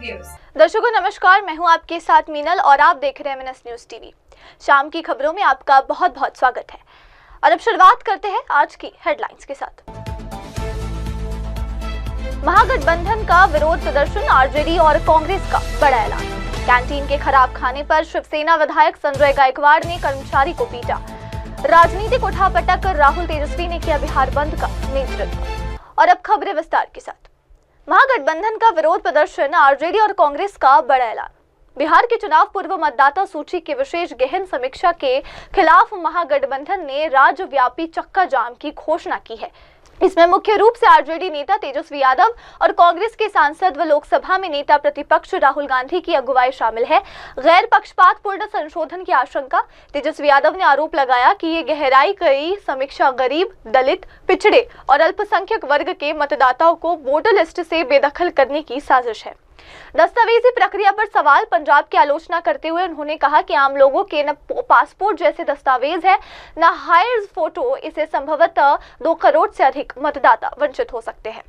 दर्शकों नमस्कार, मैं हूं आपके साथ मीनल और आप देख रहे हैं MNS न्यूज टीवी। शाम की खबरों में आपका बहुत बहुत स्वागत है और अब शुरुआत करते हैं आज की हेडलाइंस के साथ। महागठबंधन का विरोध प्रदर्शन, आरजेडी और कांग्रेस का बड़ा ऐलान। कैंटीन के खराब खाने पर शिवसेना विधायक संजय गायकवाड़ ने कर्मचारी को पीटा। राजनीतिक उठापटक कर राहुल तेजस्वी ने किया बिहार बंद का नेतृत्व। और अब खबरें विस्तार के साथ। महागठबंधन का विरोध प्रदर्शन, आरजेडी और कांग्रेस का बड़ा ऐलान। बिहार के चुनाव पूर्व मतदाता सूची की विशेष गहन समीक्षा के खिलाफ महागठबंधन ने राज्यव्यापी चक्का जाम की घोषणा की है। इसमें मुख्य रूप से आरजेडी नेता तेजस्वी यादव और कांग्रेस के सांसद व लोकसभा में नेता प्रतिपक्ष राहुल गांधी की अगुवाई शामिल है। गैर पक्षपातपूर्ण संशोधन की आशंका। तेजस्वी यादव ने आरोप लगाया कि ये गहराई गई समीक्षा गरीब, दलित, पिछड़े और अल्पसंख्यक वर्ग के मतदाताओं को वोटर लिस्ट से बेदखल करने की साजिश है। दस्तावेजी प्रक्रिया पर सवाल। पंजाब की आलोचना करते हुए उन्होंने कहा कि आम लोगों के न पासपोर्ट जैसे दस्तावेज है, न हायर फोटो, इसे संभवतः 2 करोड़ से अधिक मतदाता वंचित हो सकते हैं।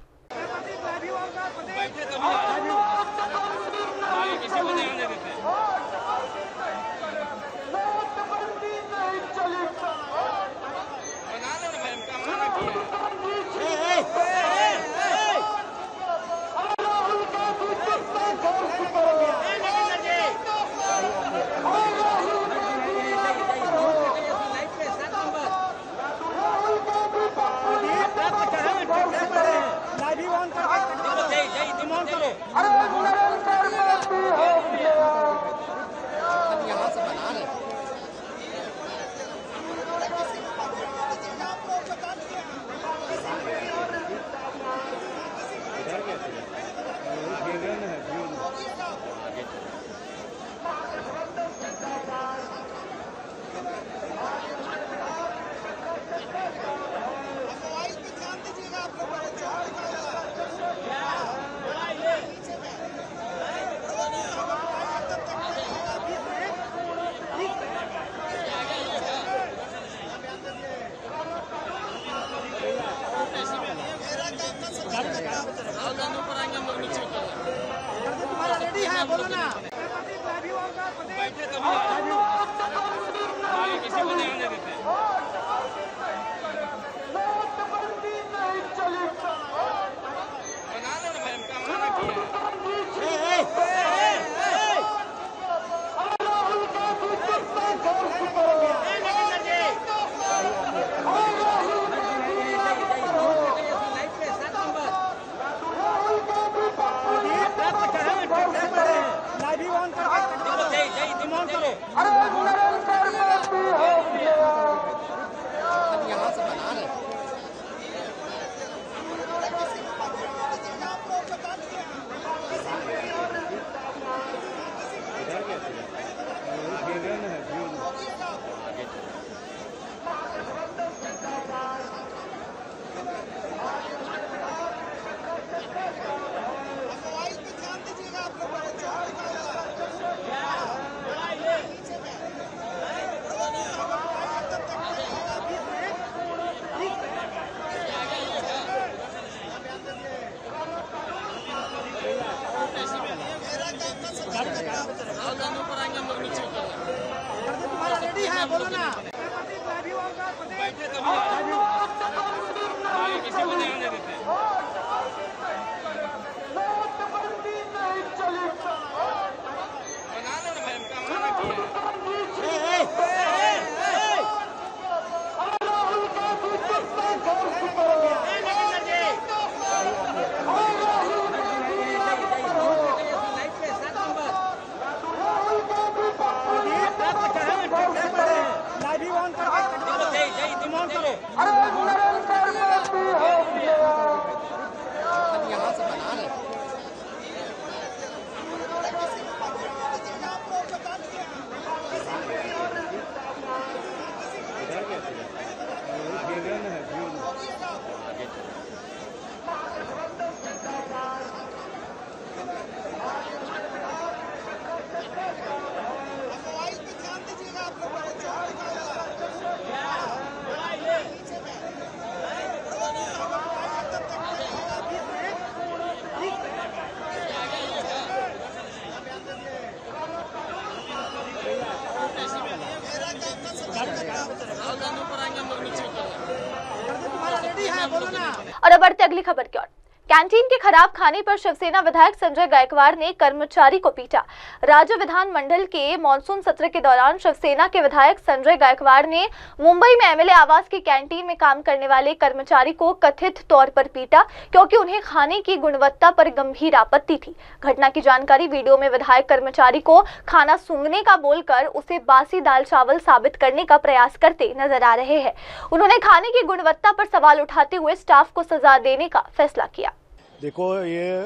और अब बढ़ते अगली खबर की ओर। कैंटीन के खराब खाने पर शिवसेना विधायक संजय गायकवाड़ ने कर्मचारी को पीटा। राज्य विधानमंडल के मॉनसून सत्र के दौरान शिवसेना के विधायक संजय गायकवाड़ ने मुंबई में एमएलए आवास की कैंटीन में काम करने वाले कर्मचारी को कथित तौर पर पीटा, क्योंकि उन्हें खाने की गुणवत्ता पर गंभीर आपत्ति थी। घटना की जानकारी वीडियो में विधायक कर्मचारी को खाना सूंघने का बोलकर उसे बासी दाल चावल साबित करने का प्रयास करते नजर आ रहे हैं। उन्होंने खाने की गुणवत्ता पर सवाल उठाते हुए स्टाफ को सजा देने का फैसला किया। देखो, ये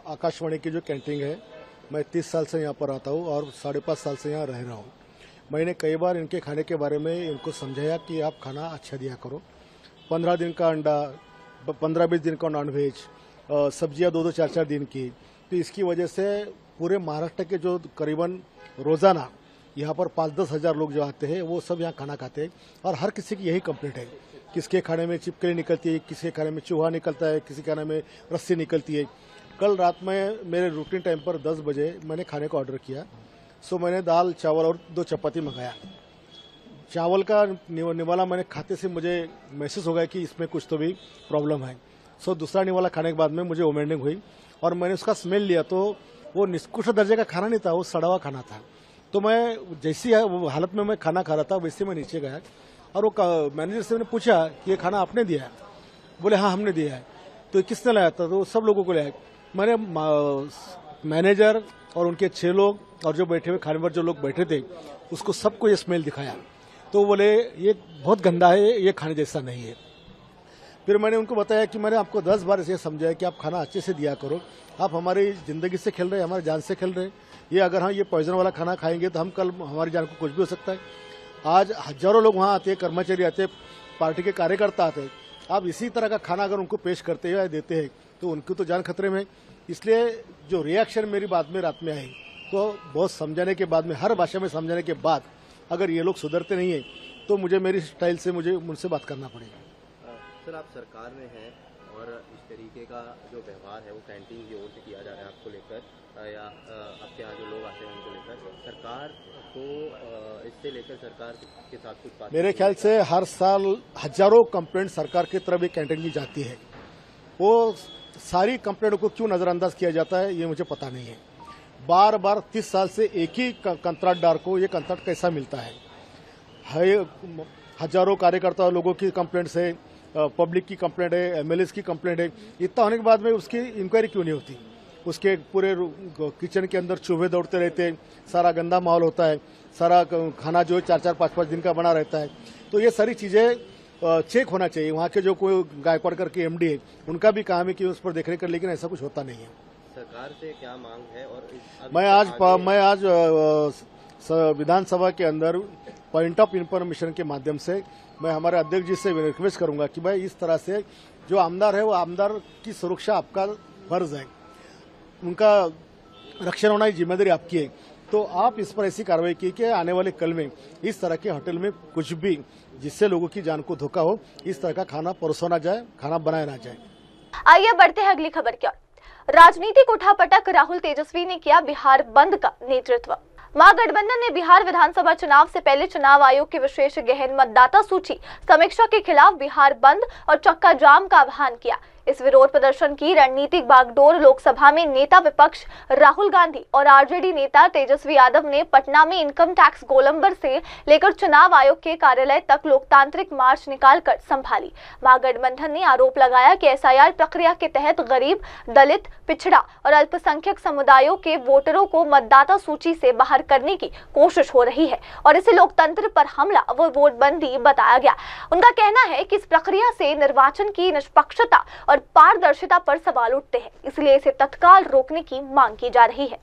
आकाशवाणी की जो कैंटीन है, मैं 30 साल से यहाँ पर आता हूँ और 5.5 साल से यहाँ रह रहा हूँ। मैंने कई बार इनके खाने के बारे में इनको समझाया कि आप खाना अच्छा दिया करो। 15 दिन का अंडा, 15-20 दिन का नॉनवेज, सब्जियाँ 2-2, 4-4 दिन की। तो इसकी वजह से पूरे महाराष्ट्र के जो करीबन रोज़ाना यहाँ पर 5-10 हज़ार लोग जो आते हैं वो सब यहाँ खाना खाते हैं और हर किसी की यही कंप्लेंट है। किसके खाने में छिपकली निकलती है, किसके खाने में चूहा निकलता है, किसी खाने में रस्सी निकलती है। कल रात में मेरे रूटीन टाइम पर 10 बजे मैंने खाने को ऑर्डर किया। सो मैंने दाल चावल और 2 चपाती मंगाया। चावल का निवाला मैंने खाते से मुझे महसूस हो गया कि इसमें कुछ तो भी प्रॉब्लम है। सो दूसरा निवाला खाने के बाद में मुझे वोमिटिंग हुई और मैंने उसका स्मेल लिया तो वो निष्कृष्ट दर्जे का खाना नहीं था, वो सड़ा हुआ खाना था। तो मैं जैसी हालत में मैं खाना खा रहा था वैसे मैं नीचे गया और वो मैनेजर से मैंने पूछा कि ये खाना आपने दिया है? बोले हाँ हमने दिया है। तो किसने लाया था? तो सब लोगों को लाया। मैंने मैनेजर और उनके 6 लोग और जो बैठे हुए खाने पर जो लोग बैठे थे उसको सबको ये स्मेल दिखाया। तो बोले ये बहुत गंदा है, ये खाने जैसा नहीं है। फिर मैंने उनको बताया कि मैंने आपको 10 बार ऐसे समझाया कि आप खाना अच्छे से दिया करो। आप हमारी जिंदगी से खेल रहे हैं, हमारी जान से खेल रहे हैं। ये अगर हम ये पॉइजन वाला खाना खाएंगे तो हम कल हमारी जान को कुछ भी हो सकता है। आज हजारों लोग वहाँ आते हैं, कर्मचारी आते हैं, पार्टी के कार्यकर्ता आते हैं। आप इसी तरह का खाना अगर उनको पेश करते हैं या देते हैं तो उनकी तो जान खतरे में। इसलिए जो रिएक्शन मेरी बात में रात में आई तो बहुत समझाने के बाद में, हर भाषा में समझाने के बाद, अगर ये लोग सुधरते नहीं है तो मुझे मेरी स्टाइल से मुझे उनसे बात करना पड़ेगा। सर, आप सरकार में हैं और इस तरीके का जो व्यवहार है वो कैंटीन की ओर से किया जा रहा है आपको लेकर या आपके यहाँ जो लोग आते हैं उनको लेकर, सरकार को इससे लेकर सरकार के साथ कुछ बात? मेरे ख्याल से हर साल हजारों कंप्लेंट सरकार की तरफ एक कैंटीन की जाती है। वो सारी कंप्लेंट को क्यों नजरअंदाज किया जाता है ये मुझे पता नहीं है। बार बार 30 साल से एक ही कंत्राटदार को ये कंत्राट कैसा मिलता है? हजारों कार्यकर्ता लोगों की कंप्लेंट्स है, पब्लिक की कंप्लेंट है, एमएलएस की कंप्लेंट है। इतना होने के बाद में उसकी इंक्वायरी क्यों नहीं होती? उसके पूरे किचन के अंदर चूहे दौड़ते रहते हैं, सारा गंदा माहौल होता है, सारा खाना जो है 4-4, 5-5 दिन का बना रहता है। तो ये सारी चीजें चेक होना चाहिए। वहाँ के जो कोई गायकवाड़ करके एमडी है उनका भी काम है कि उस पर देखरेख कर, लेकिन ऐसा कुछ होता नहीं है। सरकार से क्या मांग है? और मैं आज विधानसभा के अंदर पॉइंट ऑफ इंफॉर्मेशन के माध्यम से मैं हमारे अध्यक्ष जी से रिक्वेस्ट करूंगा कि भाई इस तरह से जो आमदार है वो आमदार की सुरक्षा आपका फर्ज है, उनका रक्षण होना जिम्मेदारी आपकी है। तो आप इस पर ऐसी कार्रवाई की कि आने वाले कल में इस तरह के होटल में कुछ भी जिससे लोगों की जान को धोखा हो, इस तरह का खाना परोसा ना जाए, खाना बनाया ना जाए। आइए बढ़ते हैं अगली खबर की ओर। राजनीतिक उठापटक राहुल तेजस्वी ने किया बिहार बंद का नेतृत्व। महागठबंधन ने बिहार विधानसभा चुनाव से पहले चुनाव आयोग की विशेष गहन मतदाता सूची समीक्षा के खिलाफ बिहार बंद और चक्का जाम का आह्वान किया। इस विरोध प्रदर्शन की रणनीतिक बागडोर लोकसभा में नेता विपक्ष राहुल गांधी और आरजेडी नेता तेजस्वी यादव ने पटना में इनकम टैक्स गोलंबर से लेकर चुनाव आयोग के कार्यालय तक लोकतांत्रिक मार्च निकालकर संभाली। महागठबंधन ने आरोप लगाया कि एसआईआर प्रक्रिया के तहत गरीब, दलित, पिछड़ा और अल्पसंख्यक समुदायों के वोटरों को मतदाता सूची से बाहर करने की कोशिश हो रही है और इसे लोकतंत्र पर हमला व वोटबंदी बताया गया। उनका कहना है कि इस प्रक्रिया से निर्वाचन की निष्पक्षता और पारदर्शिता पर सवाल उठते हैं, इसलिए इसे तत्काल रोकने की मांग की जा रही है।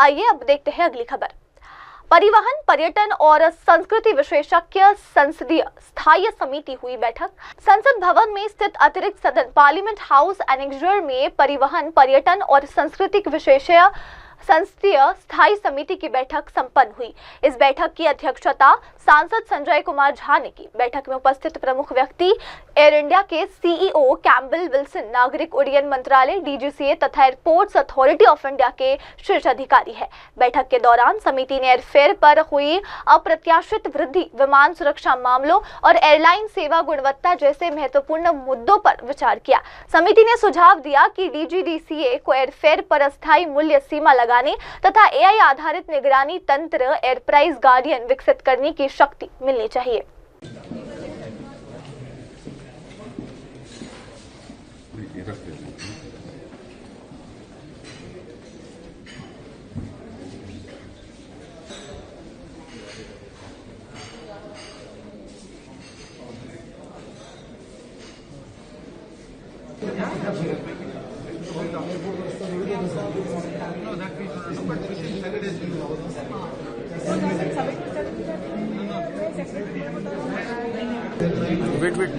आइए अब देखते हैं अगली खबर। परिवहन, पर्यटन और संस्कृति विशेषज्ञ संसदीय स्थायी समिति हुई बैठक। संसद भवन में स्थित अतिरिक्त सदन पार्लियामेंट हाउस एनेक्सर में परिवहन, पर्यटन और सांस्कृतिक विशेषज्ञ संसदीय स्थायी समिति की बैठक संपन्न हुई। इस बैठक की अध्यक्षता सांसद संजय कुमार झा ने की। बैठक में उपस्थित प्रमुख व्यक्ति एयर इंडिया के सीईओ कैम्पबेल विल्सन, नागरिक उड्डयन मंत्रालय डीजीसीए तथा एयरपोर्ट्स अथॉरिटी ऑफ इंडिया के शीर्ष अधिकारी है। बैठक के दौरान समिति ने एयरफेयर पर हुई अप्रत्याशित वृद्धि, विमान सुरक्षा मामलों और एयरलाइन सेवा गुणवत्ता जैसे महत्वपूर्ण मुद्दों पर विचार किया। समिति ने सुझाव दिया कि डीजीसीए को एयरफेयर पर अस्थायी मूल्य सीमा लगाने तथा एआई आधारित निगरानी तंत्र एयर प्राइस गार्डियन विकसित करने की शक्ति मिलनी चाहिए। वेट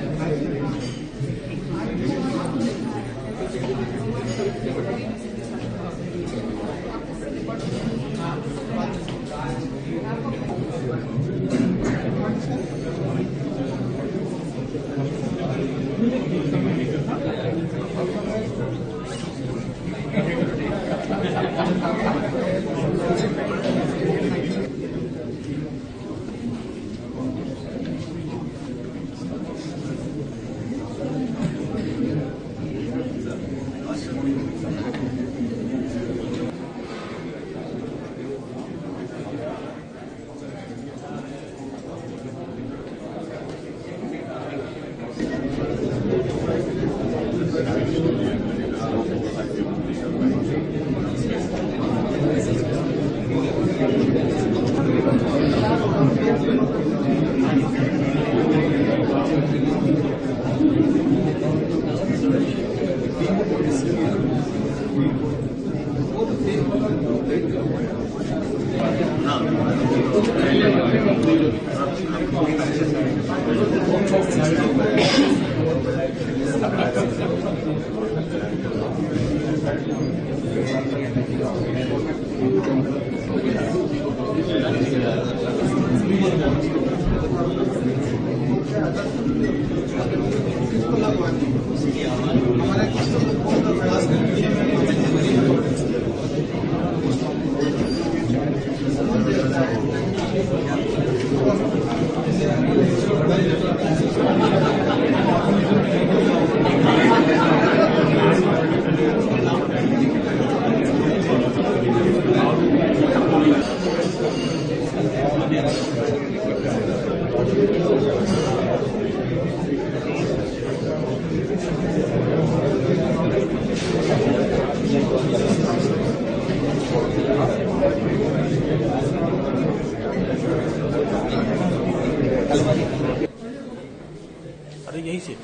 अरे यही से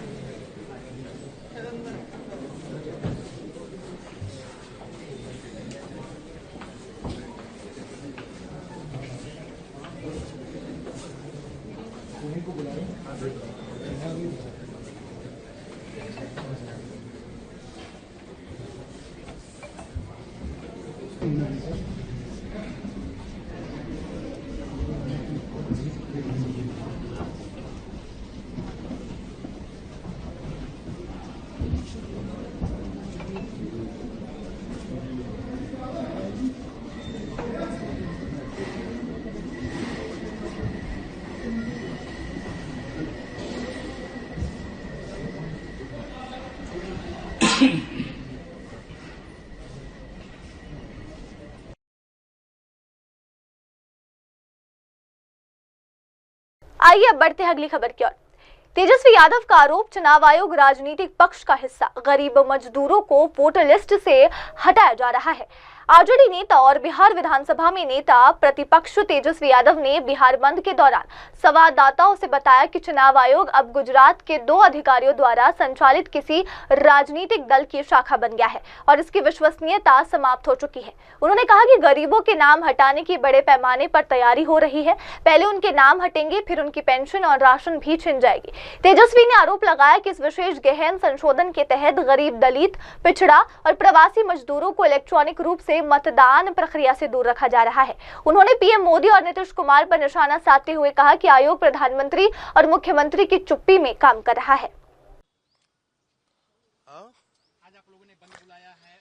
आइए अब बढ़ते हैं अगली खबर की ओर। तेजस्वी यादव का आरोप, चुनाव आयोग राजनीतिक पक्ष का हिस्सा, गरीब मजदूरों को वोटर लिस्ट से हटाया जा रहा है। आरजेडी नेता और बिहार विधानसभा में नेता प्रतिपक्ष तेजस्वी यादव ने बिहार बंद के दौरान संवाददाताओं से बताया कि चुनाव आयोग अब गुजरात के 2 अधिकारियों द्वारा संचालित किसी राजनीतिक दल की शाखा बन गया है और इसकी विश्वसनीयता समाप्त हो चुकी है। उन्होंने कहा कि गरीबों के नाम हटाने की बड़े पैमाने पर तैयारी हो रही है। पहले उनके नाम हटेंगे, फिर उनकी पेंशन और राशन भी छिन जाएगी। तेजस्वी ने आरोप लगाया कि इस विशेष गहन संशोधन के तहत गरीब, दलित, पिछड़ा और प्रवासी मजदूरों को इलेक्ट्रॉनिक रूप से मतदान प्रक्रिया से दूर रखा जा रहा है। उन्होंने पीएम मोदी और नीतीश कुमार पर निशाना साधते हुए कहा कि आयोग प्रधानमंत्री और मुख्यमंत्री की चुप्पी में काम कर रहा है। आज आप लोगों ने बंद बुलाया है।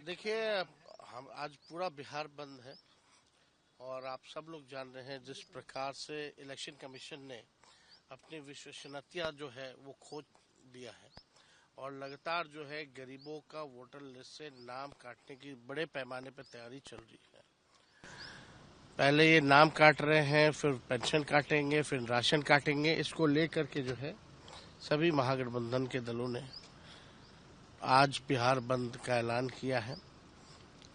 देखिए, हम आज पूरा बिहार बंद है और आप सब लोग जान रहे हैं जिस प्रकार से इलेक्शन कमीशन ने अपनी विश्वसनीयता जो है वो खो दिया है और लगातार जो है गरीबों का वोटर लिस्ट से नाम काटने की बड़े पैमाने पर तैयारी चल रही है। पहले ये नाम काट रहे हैं, फिर पेंशन काटेंगे, फिर राशन काटेंगे। इसको लेकर के जो है सभी महागठबंधन के दलों ने आज बिहार बंद का ऐलान किया है।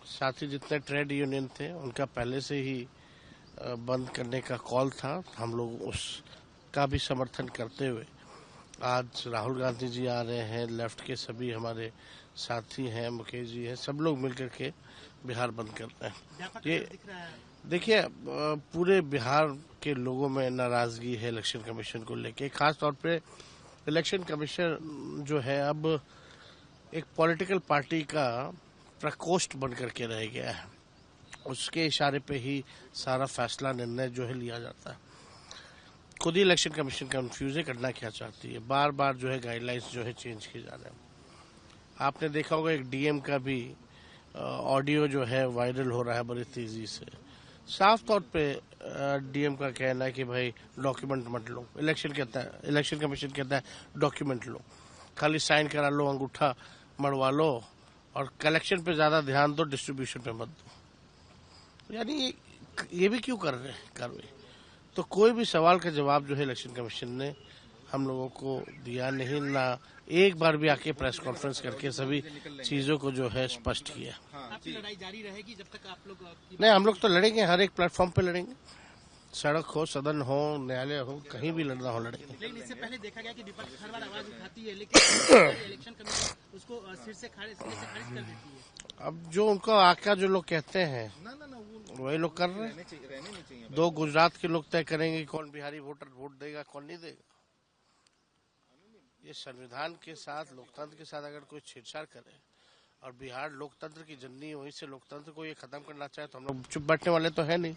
साथ ही जितने ट्रेड यूनियन थे उनका पहले से ही बंद करने का कॉल था। हम लोग उसका भी समर्थन करते हुए आज राहुल गांधी जी आ रहे हैं, लेफ्ट के सभी हमारे साथी हैं, मुकेश जी हैं, सब लोग मिलकर के बिहार बंद कर रहे हैं। ये देखिए, पूरे बिहार के लोगों में नाराजगी है इलेक्शन कमीशन को लेके। खास तौर पे इलेक्शन कमीशन जो है अब एक पॉलिटिकल पार्टी का प्रकोष्ठ बन करके रह गया है। उसके इशारे पे ही सारा फैसला, निर्णय जो है लिया जाता है। खुद ही इलेक्शन कमीशन कंफ्यूज है, करना क्या चाहती है। बार बार जो है गाइडलाइंस जो है चेंज किए जा रहे हैं। आपने देखा होगा एक डीएम का भी ऑडियो जो है वायरल हो रहा है बड़ी तेजी से। साफ तौर पे डीएम का कहना है कि भाई डॉक्यूमेंट मत लो। इलेक्शन कमीशन कहता है डॉक्यूमेंट लो, खाली साइन करा लो, अंगूठा मरवा लो और कलेक्शन पे ज्यादा ध्यान दो, डिस्ट्रीब्यूशन पे मत दो। यानी ये भी क्यों कर रहे हैं कार्रवाई? तो कोई भी सवाल का जवाब जो है इलेक्शन कमीशन ने हम लोगों को दिया नहीं, ना एक बार भी आके प्रेस कॉन्फ्रेंस करके सभी चीजों को जो है स्पष्ट किया। आपकी लड़ाई जारी रहेगी जब तक आप लोग नहीं, हम लोग तो लड़ेंगे, हर एक प्लेटफॉर्म पे लड़ेंगे, सड़क हो, सदन हो, न्यायालय हो, कहीं भी लड़ना हो लड़ेंगे। लेकिन इससे पहले देखा गया कि विपक्ष हर बार आवाज उठाती है, लेकिन इलेक्शन कमीशन उसको सिर से खारिज कर देती है। अब जो उनको आका जो लोग कहते हैं वही लोग कर रहे हैं। 2 गुजरात के लोग तय करेंगे कौन बिहारी वोटर वोट देगा, कौन नहीं देगा। ये संविधान के साथ, लोकतंत्र के साथ अगर कोई छेड़छाड़ करे और बिहार लोकतंत्र की जननी, वहीं से लोकतंत्र को ये खत्म करना चाहे तो हम लोग चुप बैठने वाले तो है नहीं।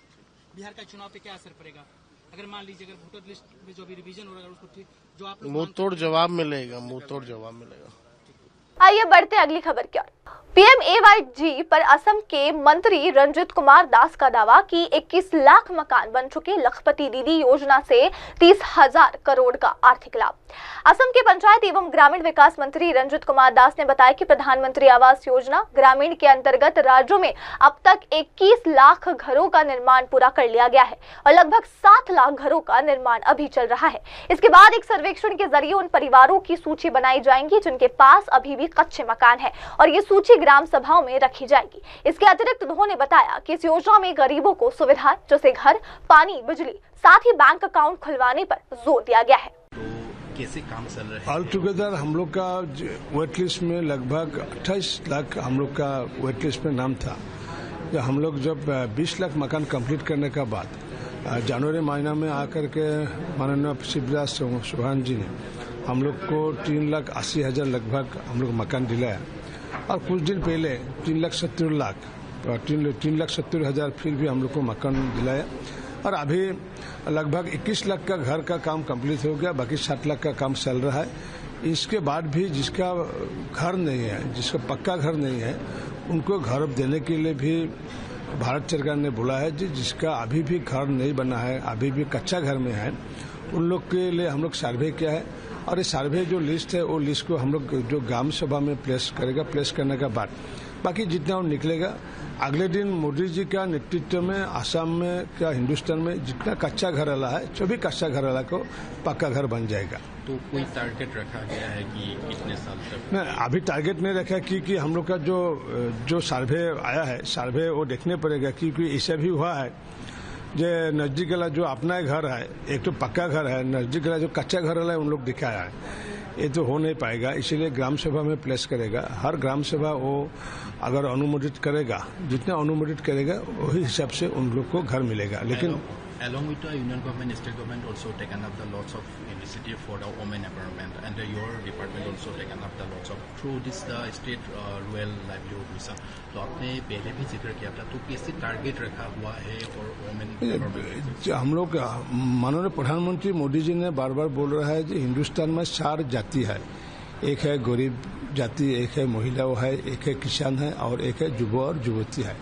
बिहार का चुनाव पे क्या असर पड़ेगा? अगर मान लीजिए अगर वोटर लिस्ट में जो भी रिवीजन हो रहा है उसको ठीक जो आप लोग मुंह तोड़ जवाब मिलेगा, मुंह तोड़ जवाब मिलेगा। आइए बढ़ते अगली खबर की ओर। पीएमएवाई पर असम के मंत्री रंजित कुमार दास का दावा कि 21 लाख मकान बन चुके लखपति दीदी योजना से 30,000 करोड़ का आर्थिक लाभ। असम के पंचायत एवं ग्रामीण विकास मंत्री रंजित कुमार दास ने बताया कि प्रधानमंत्री आवास योजना ग्रामीण के अंतर्गत राज्यों में अब तक 21 लाख घरों का निर्माण पूरा कर लिया गया है और लगभग 7 लाख घरों का निर्माण अभी चल रहा है। इसके बाद एक सर्वेक्षण के जरिए उन परिवारों की सूची बनाई जाएगी जिनके पास अभी भी कच्चे मकान है और ये सूची ग्राम सभाओं में रखी जाएगी। इसके अतिरिक्त उन्होंने बताया कि इस योजना में गरीबों को सुविधाएं जैसे घर, पानी, बिजली, साथ ही बैंक अकाउंट खुलवाने पर जोर दिया गया है। कैसे काम चल रहा है? ऑल टुगेदर हम लोग का वेट लिस्ट में लगभग 28 लाख हम लोग का वेट लिस्ट में नाम था। हम लोग जब 20 लाख मकान कंप्लीट करने का बाद जनवरी महीना में आकर के माननीय शिवराज चौहान जी ने हम लोग को 3,80,000 लगभग हम लोग मकान दिलाया और कुछ दिन पहले 3,70,000 फिर भी हम लोग को मकान दिलाया और अभी लगभग 21 लाख का घर का काम कंप्लीट हो गया, बाकी 7 लाख का काम चल रहा है। इसके बाद भी जिसका घर नहीं है, जिसका पक्का घर नहीं है, उनको घर देने के लिए भी भारत सरकार ने बोला है जिसका अभी भी घर नहीं बना है, अभी भी कच्चा घर में है, उन लोग के लिए हम लोग सर्वे किया है और ये सर्वे जो लिस्ट है वो लिस्ट को हम लोग जो ग्राम सभा में प्लेस करेगा, प्लेस करने के बाद बाकी जितना वो निकलेगा अगले दिन मोदी जी का नेतृत्व में आसाम में क्या हिंदुस्तान में जितना कच्चा घर वाला है सभी कच्चा घर वाला को पक्का घर बन जाएगा। तो कोई टारगेट रखा गया है कि कितने साल तक? नहीं, अभी टारगेट नहीं रखा क्योंकि हम लोग का जो सर्वे आया है सर्वे वो देखने पड़ेगा क्योंकि ऐसा भी हुआ है जो नजदीक वाला जो अपना घर है, एक तो पक्का घर है, नजदीक वाला जो कच्चा घर वाला है उन लोग दिखाया है, ये तो हो नहीं पाएगा। इसीलिए ग्राम सभा में प्लेस करेगा। हर ग्राम सभा वो अगर अनुमोदित करेगा, जितना अनुमोदित करेगा वही हिसाब से उन लोग को घर मिलेगा। लेकिन along with the union government, state government also taken up the lots of initiative for the women empowerment, and your department also taken up the lots of through this the state rural livelihood mission. तो आपने पहले भी जिक्र किया था, तो कैसे target रखा हुआ है और वुमेन एम्पावरमेंट? हम लोग माननीय प्रधानमंत्री मोदी जी ने बार बार बोल रहा है कि हिंदुस्तान में 4 जाति है, एक है गरीब जाति, एक है महिलाओं है, एक है किसान है और एक है युवा और युवती है।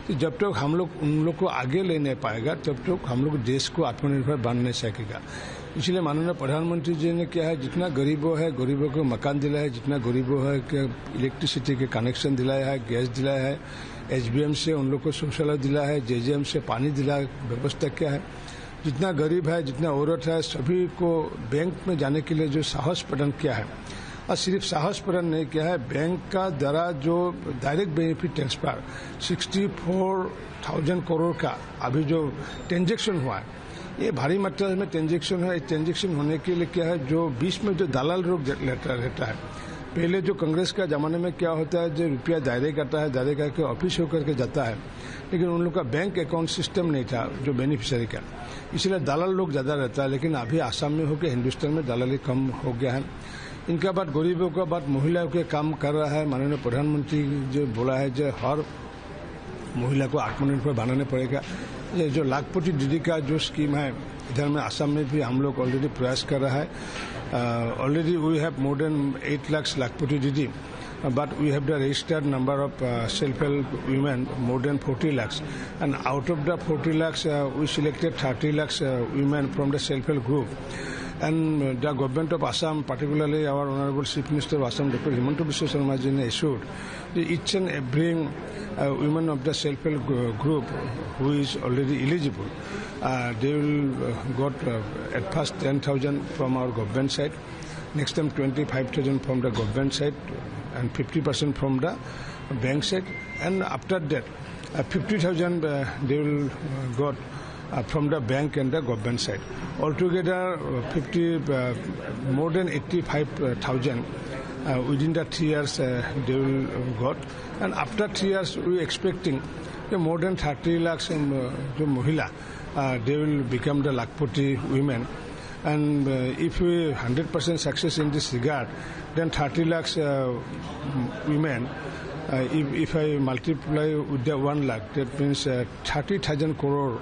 तो जब तक हम लोग उन लोग को आगे ले नहीं पाएगा तब तक हम लोग देश को आत्मनिर्भर बन नहीं सकेगा। इसलिए माननीय प्रधानमंत्री जी ने क्या है, जितना गरीबों है गरीबों को मकान दिलाया है, जितना गरीबों है इलेक्ट्रिसिटी के कनेक्शन दिलाया है, गैस दिलाया है, एचबीएम से उन लोग को शौचालय दिलाया है, जेजेएम से पानी दिलाया, व्यवस्था क्या है। जितना गरीब है, जितना औरत है, सभी को बैंक में जाने के लिए जो साहस प्रदान किया है और सिर्फ साहस प्रदान नहीं किया है, बैंक का द्वारा जो डायरेक्ट बेनिफिट ट्रांसफर 64,000 करोड़ का अभी जो ट्रांजेक्शन हुआ है, ये भारी मात्रा में ट्रांजेक्शन है। ट्रांजेक्शन होने के लिए क्या है, जो बीच में जो दलाल लोग रहता है, पहले जो कांग्रेस का जमाने में क्या होता है, जो रुपया दायरे करता है, दायरे करके ऑफिस होकर के जाता है, लेकिन उन लोग का बैंक अकाउंट सिस्टम नहीं था जो बेनिफिशियरी का, इसलिए दलाल लोग ज्यादा रहता है। लेकिन अभी आसाम में होकर हिंदुस्तान में दलाली कम हो गया है। इनका बात गरीबों का बात महिलाओं के काम कर रहा है। माननीय प्रधानमंत्री जो बोला है जो हर महिला को आत्मनिर्भर बनाना पड़ेगा, ये जो लाखपति दीदी का जो स्कीम है, इधर में असम में भी हम लोग ऑलरेडी प्रयास कर रहा है। Already we have more than 8 lakh Lakhpati Didi, but we have the registered number of self-help women more than 40 lakhs, and out of the 40 lakhs we selected 30 lakhs women from the self-help group. And the government of Assam, particularly our Honorable Chief Minister of Assam, Dr. Himanta Biswa Sarma ji, assured that each and every women of the self-help group who is already eligible, they will got at first 10,000 from our government side, next time 25,000 from the government side, and 50% from the bank side, and after that 50,000 they will got from the bank and the government side. Altogether more than 85,000 within the 3 years they will got, and after 3 years we expecting more than 30 lakhs the Mahila they will become the Lakpati women. And if we 100% success in this regard, then 30 lakhs women, if I multiply with the 1 lakh, that means 30,000 crore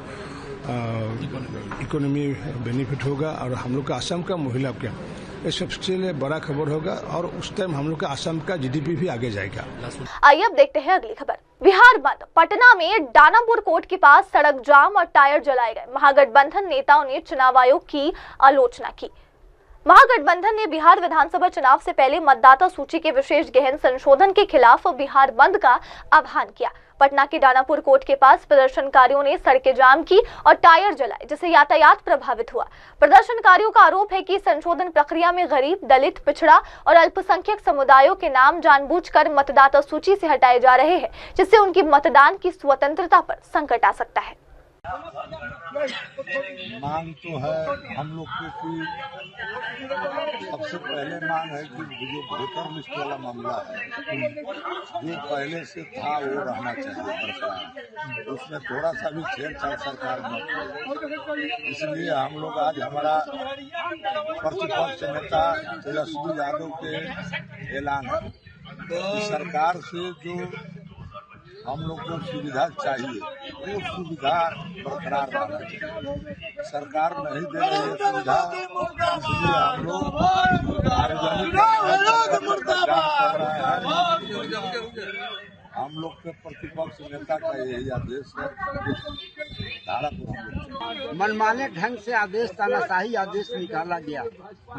economy benefit होगा, और हम लोग का असम का महिला का ये सबसे बड़ा खबर होगा, और उस टाइम हम लोग का असम का जीडीपी भी आगे जाएगा। आइए अब देखते हैं अगली खबर। बिहार बंद, पटना में दानापुर कोर्ट के पास सड़क जाम और टायर जलाए गए। महागठबंधन नेताओं ने चुनाव आयोग की आलोचना की। महागठबंधन ने बिहार विधानसभा चुनाव से पहले मतदाता सूची के विशेष गहन संशोधन के खिलाफ बिहार बंद का आह्वान किया। पटना के दानापुर कोर्ट के पास प्रदर्शनकारियों ने सड़कें जाम की और टायर जलाए, जिससे यातायात प्रभावित हुआ। प्रदर्शनकारियों का आरोप है कि संशोधन प्रक्रिया में गरीब, दलित, पिछड़ा और अल्पसंख्यक समुदायों के नाम जानबूझकर मतदाता सूची से हटाए जा रहे हैं, जिससे उनकी मतदान की स्वतंत्रता पर संकट आ सकता है। मांग तो है हम लोग की, सबसे पहले मांग है कि जो वोटर लिस्ट वाला मामला है जो पहले से था वो रहना चाहिए बरकरार, उसमें थोड़ा सा भी छेड़छाड़ सरकार में। इसलिए हम लोग आज हमारा प्रतिपक्ष नेता तेजस्वी यादव के ऐलान है कि सरकार से जो हम लोग को सुविधा चाहिए वो सुविधा बरकरार रहना चाहिए। सरकार नहीं दे रही है सुविधा, इसलिए हम लोग हम लोग के प्रतिपक्ष नेता का यही आदेश है। मनमाने ढंग से आदेश, तानाशाही आदेश निकाला गया,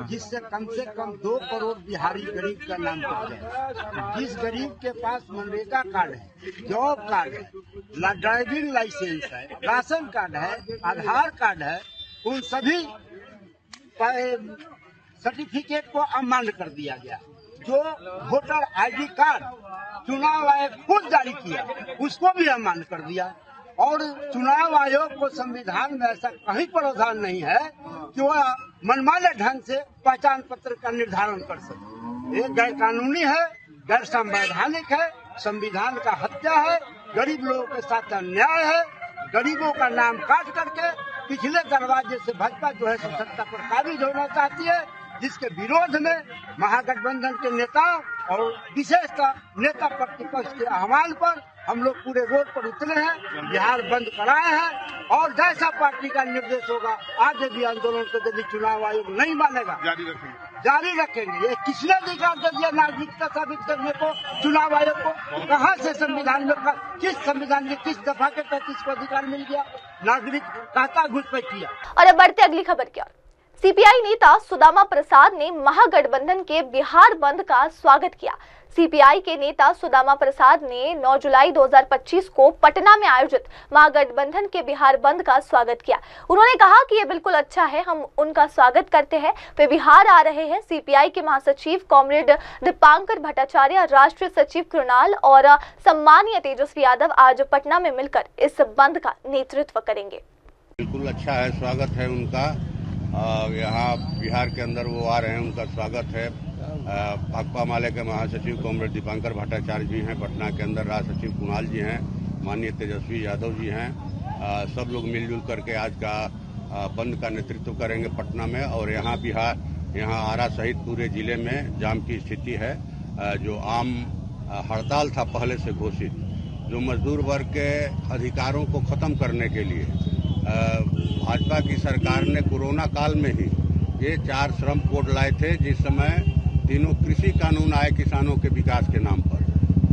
जिससे कम से कम 2 करोड़ बिहारी गरीब का नाम कट गया। जिस गरीब के पास मनरेगा कार्ड है, जॉब कार्ड है, ड्राइविंग लाइसेंस है, राशन कार्ड है, आधार कार्ड है, उन सभी सर्टिफिकेट को अमान्य कर दिया गया। जो वोटर आईडी कार्ड चुनाव आयोग खुद जारी किया उसको भी अमान्य कर दिया, और चुनाव आयोग को संविधान में ऐसा कहीं प्रावधान नहीं है कि वह मनमाने ढंग से पहचान पत्र का निर्धारण कर सके। ये गैर कानूनी है, गैर संवैधानिक है, संविधान का हत्या है, गरीब लोगों के साथ अन्याय है। गरीबों का नाम काट करके पिछले दरवाजे से भाजपा जो है सत्ता पर काबिज होना चाहती है, जिसके विरोध में महागठबंधन के नेता और विशेषकर नेता प्रतिपक्ष के आह्वान पर हम लोग पूरे रोड पर उतरे हैं, बिहार बंद कराए हैं, और जैसा पार्टी का निर्देश होगा आगे भी आंदोलन को यदि चुनाव आयोग नहीं मानेगा जारी रखेंगे। ये किसने अधिकार दे दिया नागरिकता साबित करने को चुनाव आयोग को? कहाँ से संविधान में, किस संविधान में किस दफा के तहत इसको अधिकार मिल गया? नागरिक कहता घुसपैठिया। और अब बढ़ते अगली खबर की ओर। सीपीआई नेता सुदामा प्रसाद ने महागठबंधन के बिहार बंद का स्वागत किया। सीपीआई के नेता सुदामा प्रसाद ने 9 जुलाई 2025 को पटना में आयोजित महागठबंधन के बिहार बंद का स्वागत किया। उन्होंने कहा कि ये बिल्कुल अच्छा है, हम उनका स्वागत करते हैं, वे बिहार आ रहे हैं। सीपीआई के महासचिव कॉमरेड दीपांकर भट्टाचार्य, राष्ट्रीय सचिव कृणाल और सम्मानीय तेजस्वी यादव आज पटना में मिलकर इस बंद का नेतृत्व करेंगे। बिल्कुल अच्छा है, स्वागत है उनका। यहाँ बिहार के अंदर वो आ रहे हैं, उनका स्वागत है। भाकपा माले के महासचिव कॉमरेड दीपांकर भट्टाचार्य जी हैं, पटना के अंदर राष्ट्रीय सचिव कुणाल जी हैं, माननीय तेजस्वी यादव जी हैं। सब लोग मिलजुल करके आज का बंद का नेतृत्व करेंगे पटना में। और यहाँ बिहार, यहाँ आरा सहित पूरे जिले में जाम की स्थिति है। जो आम हड़ताल था पहले से घोषित, जो मजदूर वर्ग के अधिकारों को खत्म करने के लिए भाजपा की सरकार ने कोरोना काल में ही ये 4 श्रम कोड लाए थे, जिस समय तीनों कृषि कानून आए किसानों के विकास के नाम पर,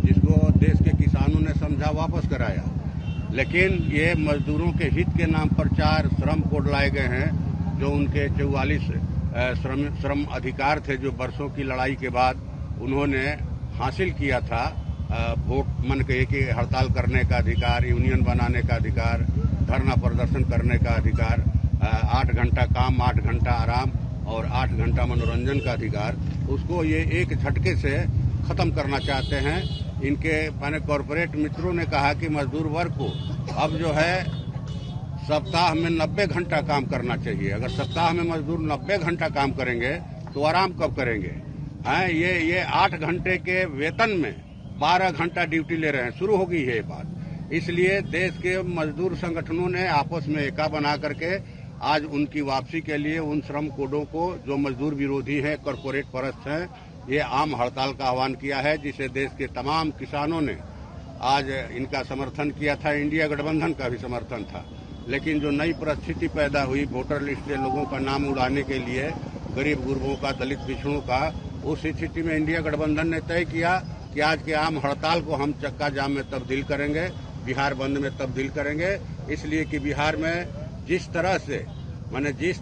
जिसको देश के किसानों ने समझा वापस कराया। लेकिन ये मजदूरों के हित के नाम पर 4 श्रम कोड लाए गए हैं, जो उनके 44 श्रम अधिकार थे, जो वर्षों की लड़ाई के बाद उन्होंने हासिल किया था। वोट मन के कि हड़ताल करने का अधिकार, यूनियन बनाने का अधिकार, धरना प्रदर्शन करने का अधिकार, 8 घंटा काम, 8 घंटा आराम और 8 घंटा मनोरंजन का अधिकार, उसको ये एक झटके से खत्म करना चाहते हैं। इनके मैंने कॉरपोरेट मित्रों ने कहा कि मजदूर वर्ग को अब जो है सप्ताह में 90 घंटा काम करना चाहिए। अगर सप्ताह में मजदूर 90 घंटा काम करेंगे तो आराम कब करेंगे? हैं, ये 8 घंटे के वेतन में 12 घंटा ड्यूटी ले रहे हैं। शुरू हो गई है ये बात। इसलिए देश के मजदूर संगठनों ने आपस में एका बना करके आज उनकी वापसी के लिए उन श्रम कोडों को, जो मजदूर विरोधी हैं, कॉरपोरेट परस्त हैं, ये आम हड़ताल का आह्वान किया है, जिसे देश के तमाम किसानों ने आज इनका समर्थन किया था। इंडिया गठबंधन का भी समर्थन था। लेकिन जो नई परिस्थिति पैदा हुई वोटर लिस्ट से लोगों का नाम उड़ाने के लिए, गरीब गुरबों का, दलित पिछड़ों का, उस स्थिति में इंडिया गठबंधन ने तय किया कि आज के आम हड़ताल को हम चक्का जाम में तब्दील करेंगे, बिहार बंद में तब्दील करेंगे। इसलिए कि बिहार में जिस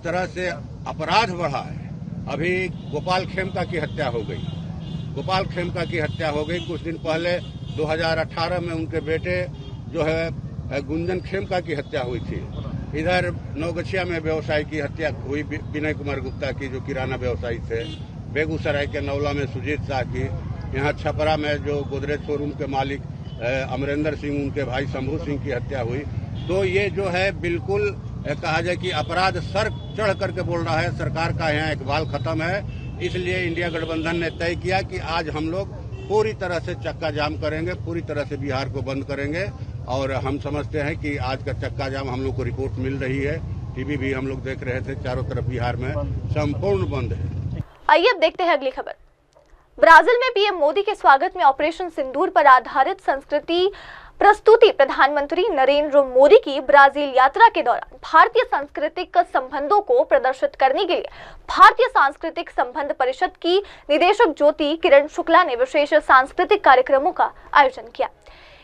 तरह से अपराध बढ़ा है, अभी गोपाल खेमका की हत्या हो गई। कुछ दिन पहले 2018 में उनके बेटे जो है गुंजन खेमका की हत्या हुई थी। इधर नवगछिया में व्यवसायी की हत्या हुई, विनय कुमार गुप्ता की, जो किराना व्यवसायी थे। बेगूसराय के नौला में सुजीत शाह की। यहाँ छपरा में जो गोदरेज शोरूम के मालिक अमरेंद्र सिंह, उनके भाई शंभू सिंह की हत्या हुई। तो ये जो है बिल्कुल कहा जाए कि अपराध सर चढ़ करके बोल रहा है। सरकार का यहाँ इकबाल खत्म है। इसलिए इंडिया गठबंधन ने तय किया कि आज हम लोग पूरी तरह से चक्का जाम करेंगे, पूरी तरह से बिहार को बंद करेंगे। और हम समझते हैं कि आज का चक्का जाम, हम लोग को रिपोर्ट मिल रही है, टीवी भी हम लोग देख रहे थे, चारों तरफ बिहार में संपूर्ण बंद है। आइए अब देखते हैं अगली खबर। ब्राजील में पीएम मोदी के स्वागत में ऑपरेशन सिंदूर पर आधारित संस्कृति प्रस्तुति प्रधानमंत्री नरेंद्र मोदी की ब्राजील यात्रा के दौरान भारतीय सांस्कृतिक संबंधों को प्रदर्शित करने के लिए भारतीय सांस्कृतिक संबंध परिषद की निदेशक ज्योति किरण शुक्ला ने विशेष सांस्कृतिक कार्यक्रमों का आयोजन किया।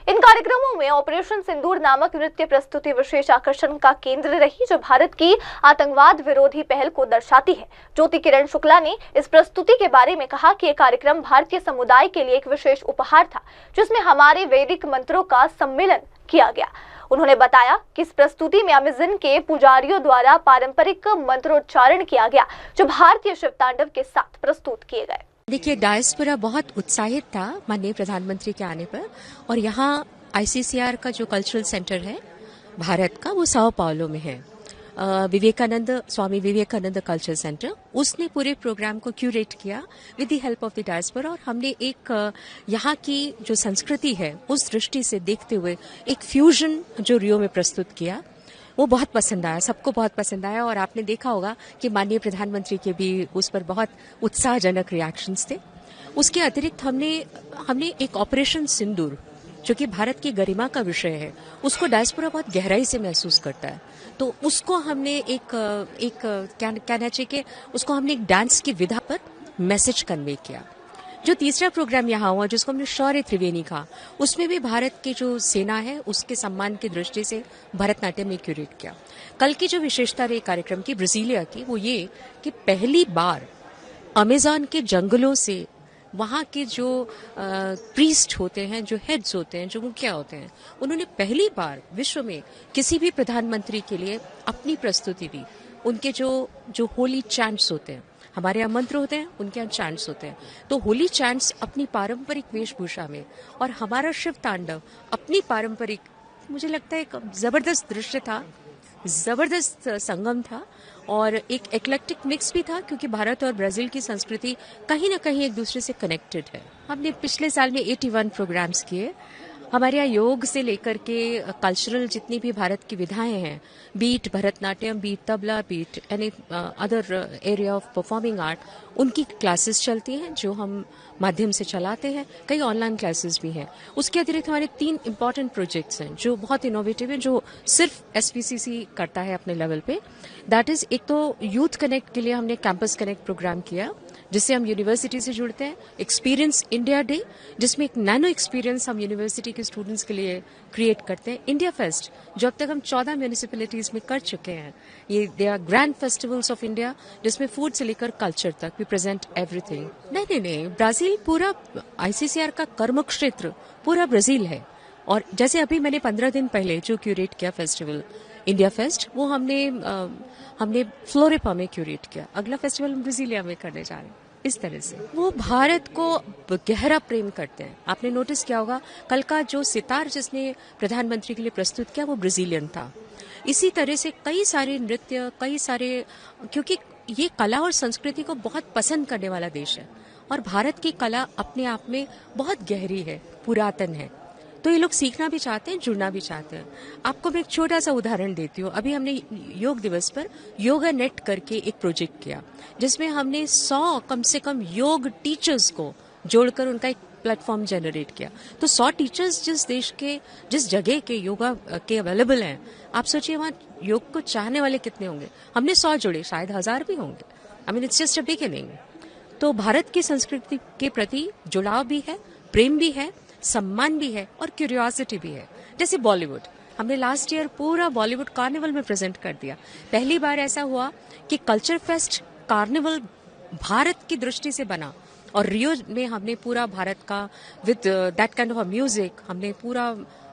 इन कार्यक्रमों में ऑपरेशन सिंदूर नामक नृत्य प्रस्तुति विशेष आकर्षण का केंद्र रही, जो भारत की आतंकवाद विरोधी पहल को दर्शाती है। ज्योति किरण शुक्ला ने इस प्रस्तुति के बारे में कहा कि यह कार्यक्रम भारतीय समुदाय के लिए एक विशेष उपहार था, जिसमें हमारे वैदिक मंत्रों का सम्मिलन किया गया। उन्होंने बताया कि इस प्रस्तुति में अमेजन के पुजारियों द्वारा पारंपरिक मंत्रोच्चारण किया गया, जो भारतीय शिव तांडव के साथ प्रस्तुत किए गए। देखिए, डायस्पोरा बहुत उत्साहित था माननीय प्रधानमंत्री के आने पर, और यहाँ आईसीसीआर का जो कल्चरल सेंटर है भारत का, वो साओ पाउलो में है। स्वामी विवेकानंद कल्चरल सेंटर, उसने पूरे प्रोग्राम को क्यूरेट किया with the help of the diaspora. और हमने एक यहाँ की जो संस्कृति है उस दृष्टि से देखते हुए एक फ्यूजन जो रियो में प्रस्तुत किया, वो बहुत पसंद आया, सबको बहुत पसंद आया। और आपने देखा होगा कि माननीय प्रधानमंत्री के भी उस पर बहुत उत्साहजनक रिएक्शंस थे। उसके अतिरिक्त हमने एक ऑपरेशन सिंदूर, जो कि भारत की गरिमा का विषय है, उसको डायस्पोरा बहुत गहराई से महसूस करता है। तो उसको हमने एक कहना चाहिए कि उसको हमने एक डांस की विधा पर मैसेज कन्वे किया। जो तीसरा प्रोग्राम यहाँ हुआ, जिसको हमने शौर्य त्रिवेणी कहा, उसमें भी भारत की जो सेना है उसके सम्मान की दृष्टि से भरतनाट्यम में क्यूरेट किया। कल की जो विशेषता रही कार्यक्रम की ब्राजीलिया की, वो ये कि पहली बार अमेज़न के जंगलों से वहाँ के जो प्रीस्ट होते हैं, जो हेड्स होते हैं, जो मुखिया होते हैं, उन्होंने पहली बार विश्व में किसी भी प्रधानमंत्री के लिए अपनी प्रस्तुति दी। उनके जो होली चैंट्स होते हैं, हमारे यहाँ मंत्र होते हैं, उनके यहाँ चैंट्स होते हैं। तो होली चैंट्स अपनी पारंपरिक वेशभूषा में, और हमारा शिव तांडव अपनी पारंपरिक, मुझे लगता है एक जबरदस्त दृश्य था, जबरदस्त संगम था, और एक एक्लेक्टिक मिक्स भी था, क्योंकि भारत और ब्राजील की संस्कृति कहीं ना कहीं एक दूसरे से कनेक्टेड है। हमने पिछले साल में 81 प्रोग्राम्स किए, हमारे यहाँ योग से लेकर के कल्चरल जितनी भी भारत की विधाएं हैं, be it Bharatanatyam, be it tabla, be it any other area of performing art, उनकी क्लासेस चलती हैं जो हम माध्यम से चलाते हैं। कई ऑनलाइन क्लासेस भी हैं। उसके अतिरिक्त हमारे 3 इम्पॉर्टेंट प्रोजेक्ट्स हैं जो बहुत इनोवेटिव हैं, जो सिर्फ SPCC करता है अपने लेवल पे। दैट इज, एक तो यूथ कनेक्ट के लिए हमने कैंपस कनेक्ट प्रोग्राम किया, जिससे हम यूनिवर्सिटी से जुड़ते हैं। एक्सपीरियंस इंडिया डे, जिसमें एक नैनो एक्सपीरियंस हम यूनिवर्सिटी के स्टूडेंट्स के लिए क्रिएट करते हैं। इंडिया फेस्ट, जो अब तक हम 14 म्यूनिसिपैलिटीज में कर चुके हैं। ये they are grand festivals of India, जिसमें फूड से लेकर कल्चर तक वी प्रेजेंट एवरीथिंग। नहीं, ब्राजील पूरा ICCR का कर्म क्षेत्र पूरा ब्राजील है। और जैसे अभी मैंने 15 दिन पहले जो क्यूरेट किया फेस्टिवल इंडिया फेस्ट, वो हमने फ्लोरिपा में क्यूरेट किया। अगला फेस्टिवल हम ब्राजीलिया में करने जा रहे हैं। इस तरह से वो भारत को गहरा प्रेम करते हैं। आपने नोटिस किया होगा, कल का जो सितार जिसने प्रधानमंत्री के लिए प्रस्तुत किया वो ब्राजीलियन था। इसी तरह से कई सारे नृत्य, कई सारे, क्योंकि ये कला और संस्कृति को बहुत पसंद करने वाला देश है और भारत की कला अपने आप में बहुत गहरी है, पुरातन है। तो ये लोग सीखना भी चाहते हैं, जुड़ना भी चाहते हैं। आपको मैं एक छोटा सा उदाहरण देती हूँ। अभी हमने योग दिवस पर योगा नेट करके एक प्रोजेक्ट किया, जिसमें हमने 100 कम से कम योग टीचर्स को जोड़कर उनका एक प्लेटफॉर्म जनरेट किया। तो 100 टीचर्स जिस जगह के योगा के अवेलेबल हैं, आप सोचिए वहाँ योग को चाहने वाले कितने होंगे। हमने 100 जोड़े, शायद 1000 भी होंगे। I mean it's just a beginning. तो भारत की संस्कृति के प्रति जुड़ाव भी है, प्रेम भी है, सम्मान भी है और क्यूरियोसिटी भी है। जैसे बॉलीवुड, हमने लास्ट ईयर पूरा बॉलीवुड कार्निवल में प्रेजेंट कर दिया। पहली बार ऐसा हुआ कि कल्चर फेस्ट कार्निवल भारत की दृष्टि से बना और रियो में हमने पूरा भारत का with that kind of music हमने पूरा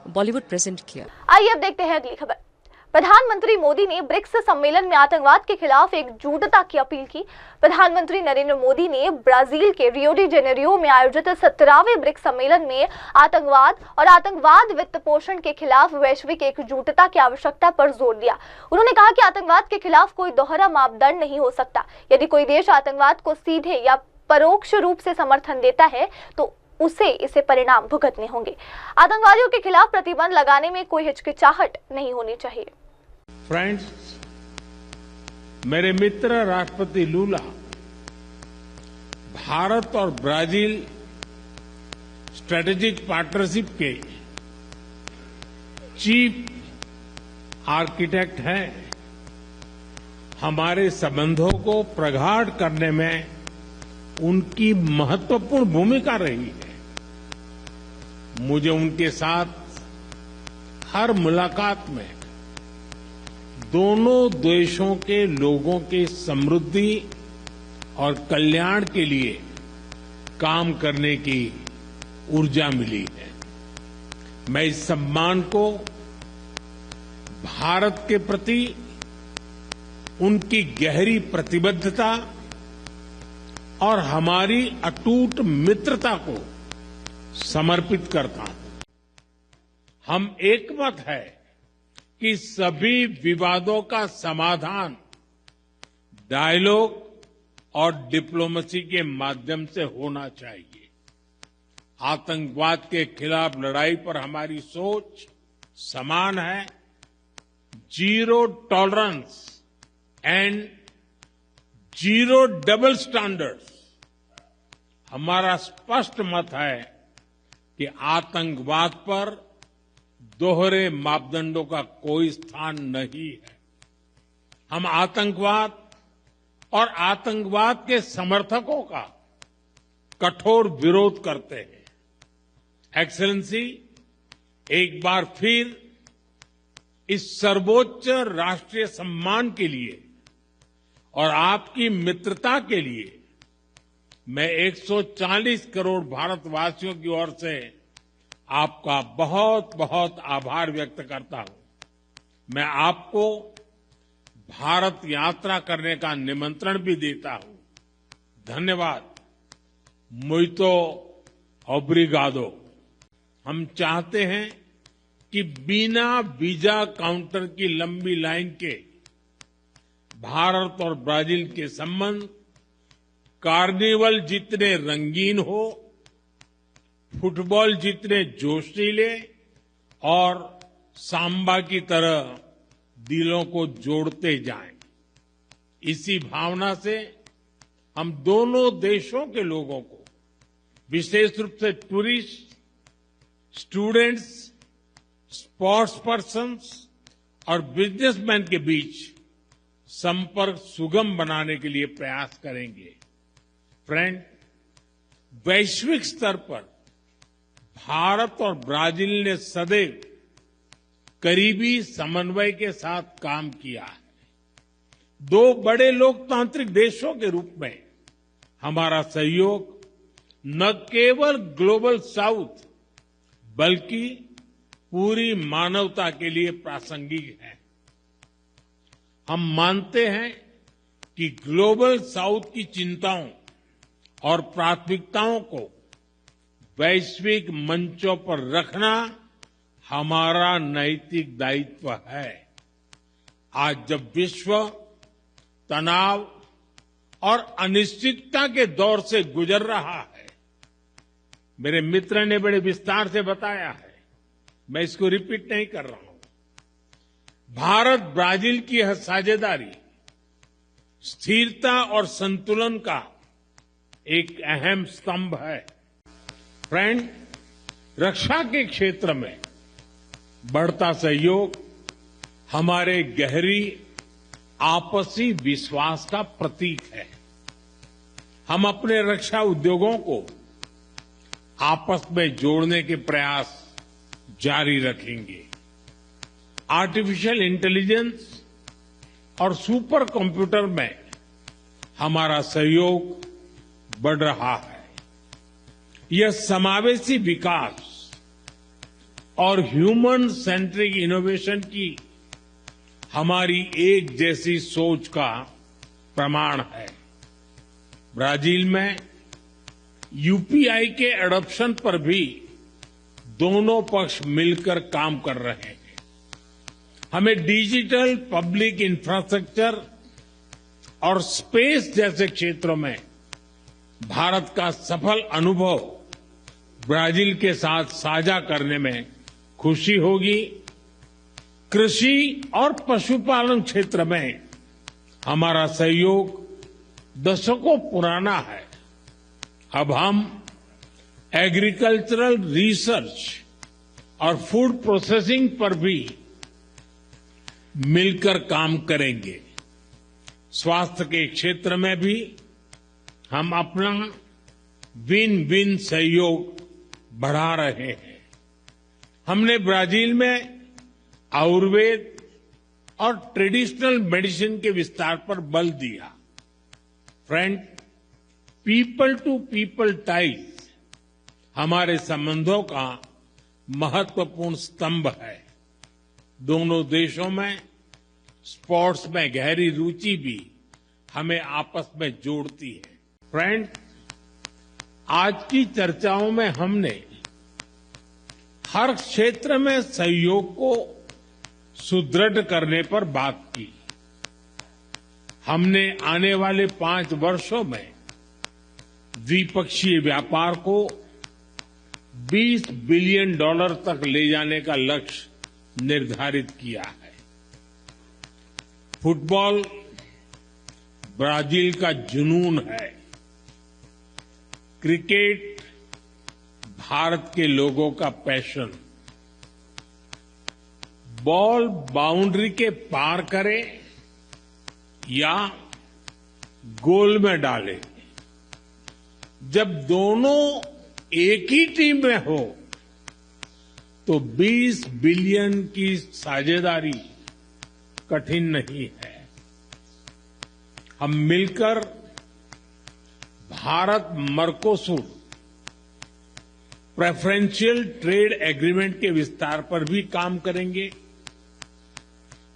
बॉलीवुड प्रेजेंट किया। आइए अब देखते हैं अगली खबर। प्रधानमंत्री मोदी ने ब्रिक्स सम्मेलन में आतंकवाद के खिलाफ एकजुटता की अपील की। प्रधानमंत्री नरेंद्र मोदी ने ब्राजील के रियो डी जेनेरियो में आयोजित 17वें ब्रिक्स सम्मेलन में आतंकवाद और आतंकवाद वित्त पोषण के खिलाफ वैश्विक एकजुटता की आवश्यकता पर जोर दिया। उन्होंने कहा कि आतंकवाद के खिलाफ कोई दोहरा मापदंड नहीं हो सकता। यदि कोई देश आतंकवाद को सीधे या परोक्ष रूप से समर्थन देता है तो इसे परिणाम भुगतने होंगे। आतंकवादियों के खिलाफ प्रतिबंध लगाने में कोई हिचकिचाहट नहीं होनी चाहिए। फ्रेंड्स, मेरे मित्र राष्ट्रपति लूला भारत और ब्राजील स्ट्रेटेजिक पार्टनरशिप के चीफ आर्किटेक्ट हैं। हमारे संबंधों को प्रगाढ़ करने में उनकी महत्वपूर्ण भूमिका रही है। मुझे उनके साथ हर मुलाकात में दोनों देशों के लोगों की समृद्धि और कल्याण के लिए काम करने की ऊर्जा मिली है। मैं इस सम्मान को भारत के प्रति उनकी गहरी प्रतिबद्धता और हमारी अटूट मित्रता को समर्पित करता हूं। हम एकमत है कि सभी विवादों का समाधान डायलॉग और डिप्लोमेसी के माध्यम से होना चाहिए। आतंकवाद के खिलाफ लड़ाई पर हमारी सोच समान है। Zero tolerance and zero double standards. हमारा स्पष्ट मत है कि आतंकवाद पर दोहरे मापदंडों का कोई स्थान नहीं है। हम आतंकवाद और आतंकवाद के समर्थकों का कठोर विरोध करते हैं। एक्सेलेंसी, एक बार फिर इस सर्वोच्च राष्ट्रीय सम्मान के लिए और आपकी मित्रता के लिए मैं 140 करोड़ भारतवासियों की ओर से आपका बहुत बहुत आभार व्यक्त करता हूं। मैं आपको भारत यात्रा करने का निमंत्रण भी देता हूं। धन्यवाद। मुइतो ओब्रिगादो। हम चाहते हैं कि बिना वीजा काउंटर की लंबी लाइन के भारत और ब्राजील के संबंध कार्निवल जितने रंगीन हो, फुटबॉल जितने जोशीले और सांबा की तरह दिलों को जोड़ते जाएं। इसी भावना से हम दोनों देशों के लोगों को, विशेष रूप से टूरिस्ट, स्टूडेंट्स, स्पोर्ट्स पर्सन्स और बिजनेसमैन के बीच संपर्क सुगम बनाने के लिए प्रयास करेंगे। फ्रेंड, वैश्विक स्तर पर भारत और ब्राजील ने सदैव करीबी समन्वय के साथ काम किया है। दो बड़े लोकतांत्रिक देशों के रूप में हमारा सहयोग न केवल ग्लोबल साउथ बल्कि पूरी मानवता के लिए प्रासंगिक है। हम मानते हैं कि ग्लोबल साउथ की चिंताओं और प्राथमिकताओं को वैश्विक मंचों पर रखना हमारा नैतिक दायित्व है। आज जब विश्व तनाव और अनिश्चितता के दौर से गुजर रहा है, मेरे मित्र ने बड़े विस्तार से बताया है, मैं इसको रिपीट नहीं कर रहा हूं। भारत ब्राजील की यह साझेदारी स्थिरता और संतुलन का एक अहम स्तंभ है। फ्रेंड, रक्षा के क्षेत्र में बढ़ता सहयोग हमारे गहरी आपसी विश्वास का प्रतीक है। हम अपने रक्षा उद्योगों को आपस में जोड़ने के प्रयास जारी रखेंगे। आर्टिफिशियल इंटेलिजेंस और सुपर कंप्यूटर में हमारा सहयोग बढ़ रहा है। यह समावेशी विकास और ह्यूमन सेंट्रिक इनोवेशन की हमारी एक जैसी सोच का प्रमाण है। ब्राजील में यूपीआई के एडॉप्शन पर भी दोनों पक्ष मिलकर काम कर रहे हैं। हमें डिजिटल पब्लिक इंफ्रास्ट्रक्चर और स्पेस जैसे क्षेत्रों में भारत का सफल अनुभव ब्राजील के साथ साझा करने में खुशी होगी। कृषि और पशुपालन क्षेत्र में हमारा सहयोग दशकों पुराना है। अब हम एग्रीकल्चरल रिसर्च और फूड प्रोसेसिंग पर भी मिलकर काम करेंगे। स्वास्थ्य के क्षेत्र में भी हम अपना विन विन सहयोग बढ़ा रहे हैं। हमने ब्राजील में आयुर्वेद और ट्रेडिशनल मेडिसिन के विस्तार पर बल दिया। Friend, people to people ties हमारे संबंधों का महत्वपूर्ण स्तंभ है। दोनों देशों में स्पोर्ट्स में गहरी रुचि भी हमें आपस में जोड़ती है। फ्रेंड, आज की चर्चाओं में हमने हर क्षेत्र में सहयोग को सुदृढ़ करने पर बात की। हमने आने वाले 5 वर्षों में द्विपक्षीय व्यापार को $20 बिलियन तक ले जाने का लक्ष्य निर्धारित किया है। फुटबॉल ब्राजील का जुनून है। क्रिकेट भारत के लोगों का पैशन। बॉल बाउंड्री के पार करे या गोल में डाले, जब दोनों एक ही टीम में हो तो 20 बिलियन की साझेदारी कठिन नहीं है। हम मिलकर भारत मर्कोसूर प्रेफरेंशियल ट्रेड एग्रीमेंट के विस्तार पर भी काम करेंगे।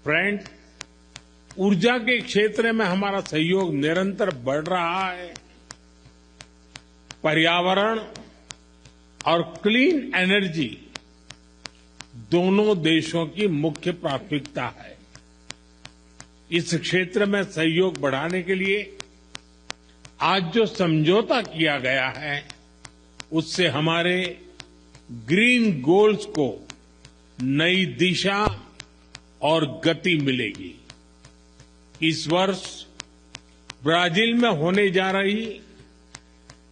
फ्रेंड, ऊर्जा के क्षेत्र में हमारा सहयोग निरंतर बढ़ रहा है। पर्यावरण और क्लीन एनर्जी दोनों देशों की मुख्य प्राथमिकता है। इस क्षेत्र में सहयोग बढ़ाने के लिए आज जो समझौता किया गया है, उससे हमारे ग्रीन गोल्स को नई दिशा और गति मिलेगी। इस वर्ष ब्राजील में होने जा रही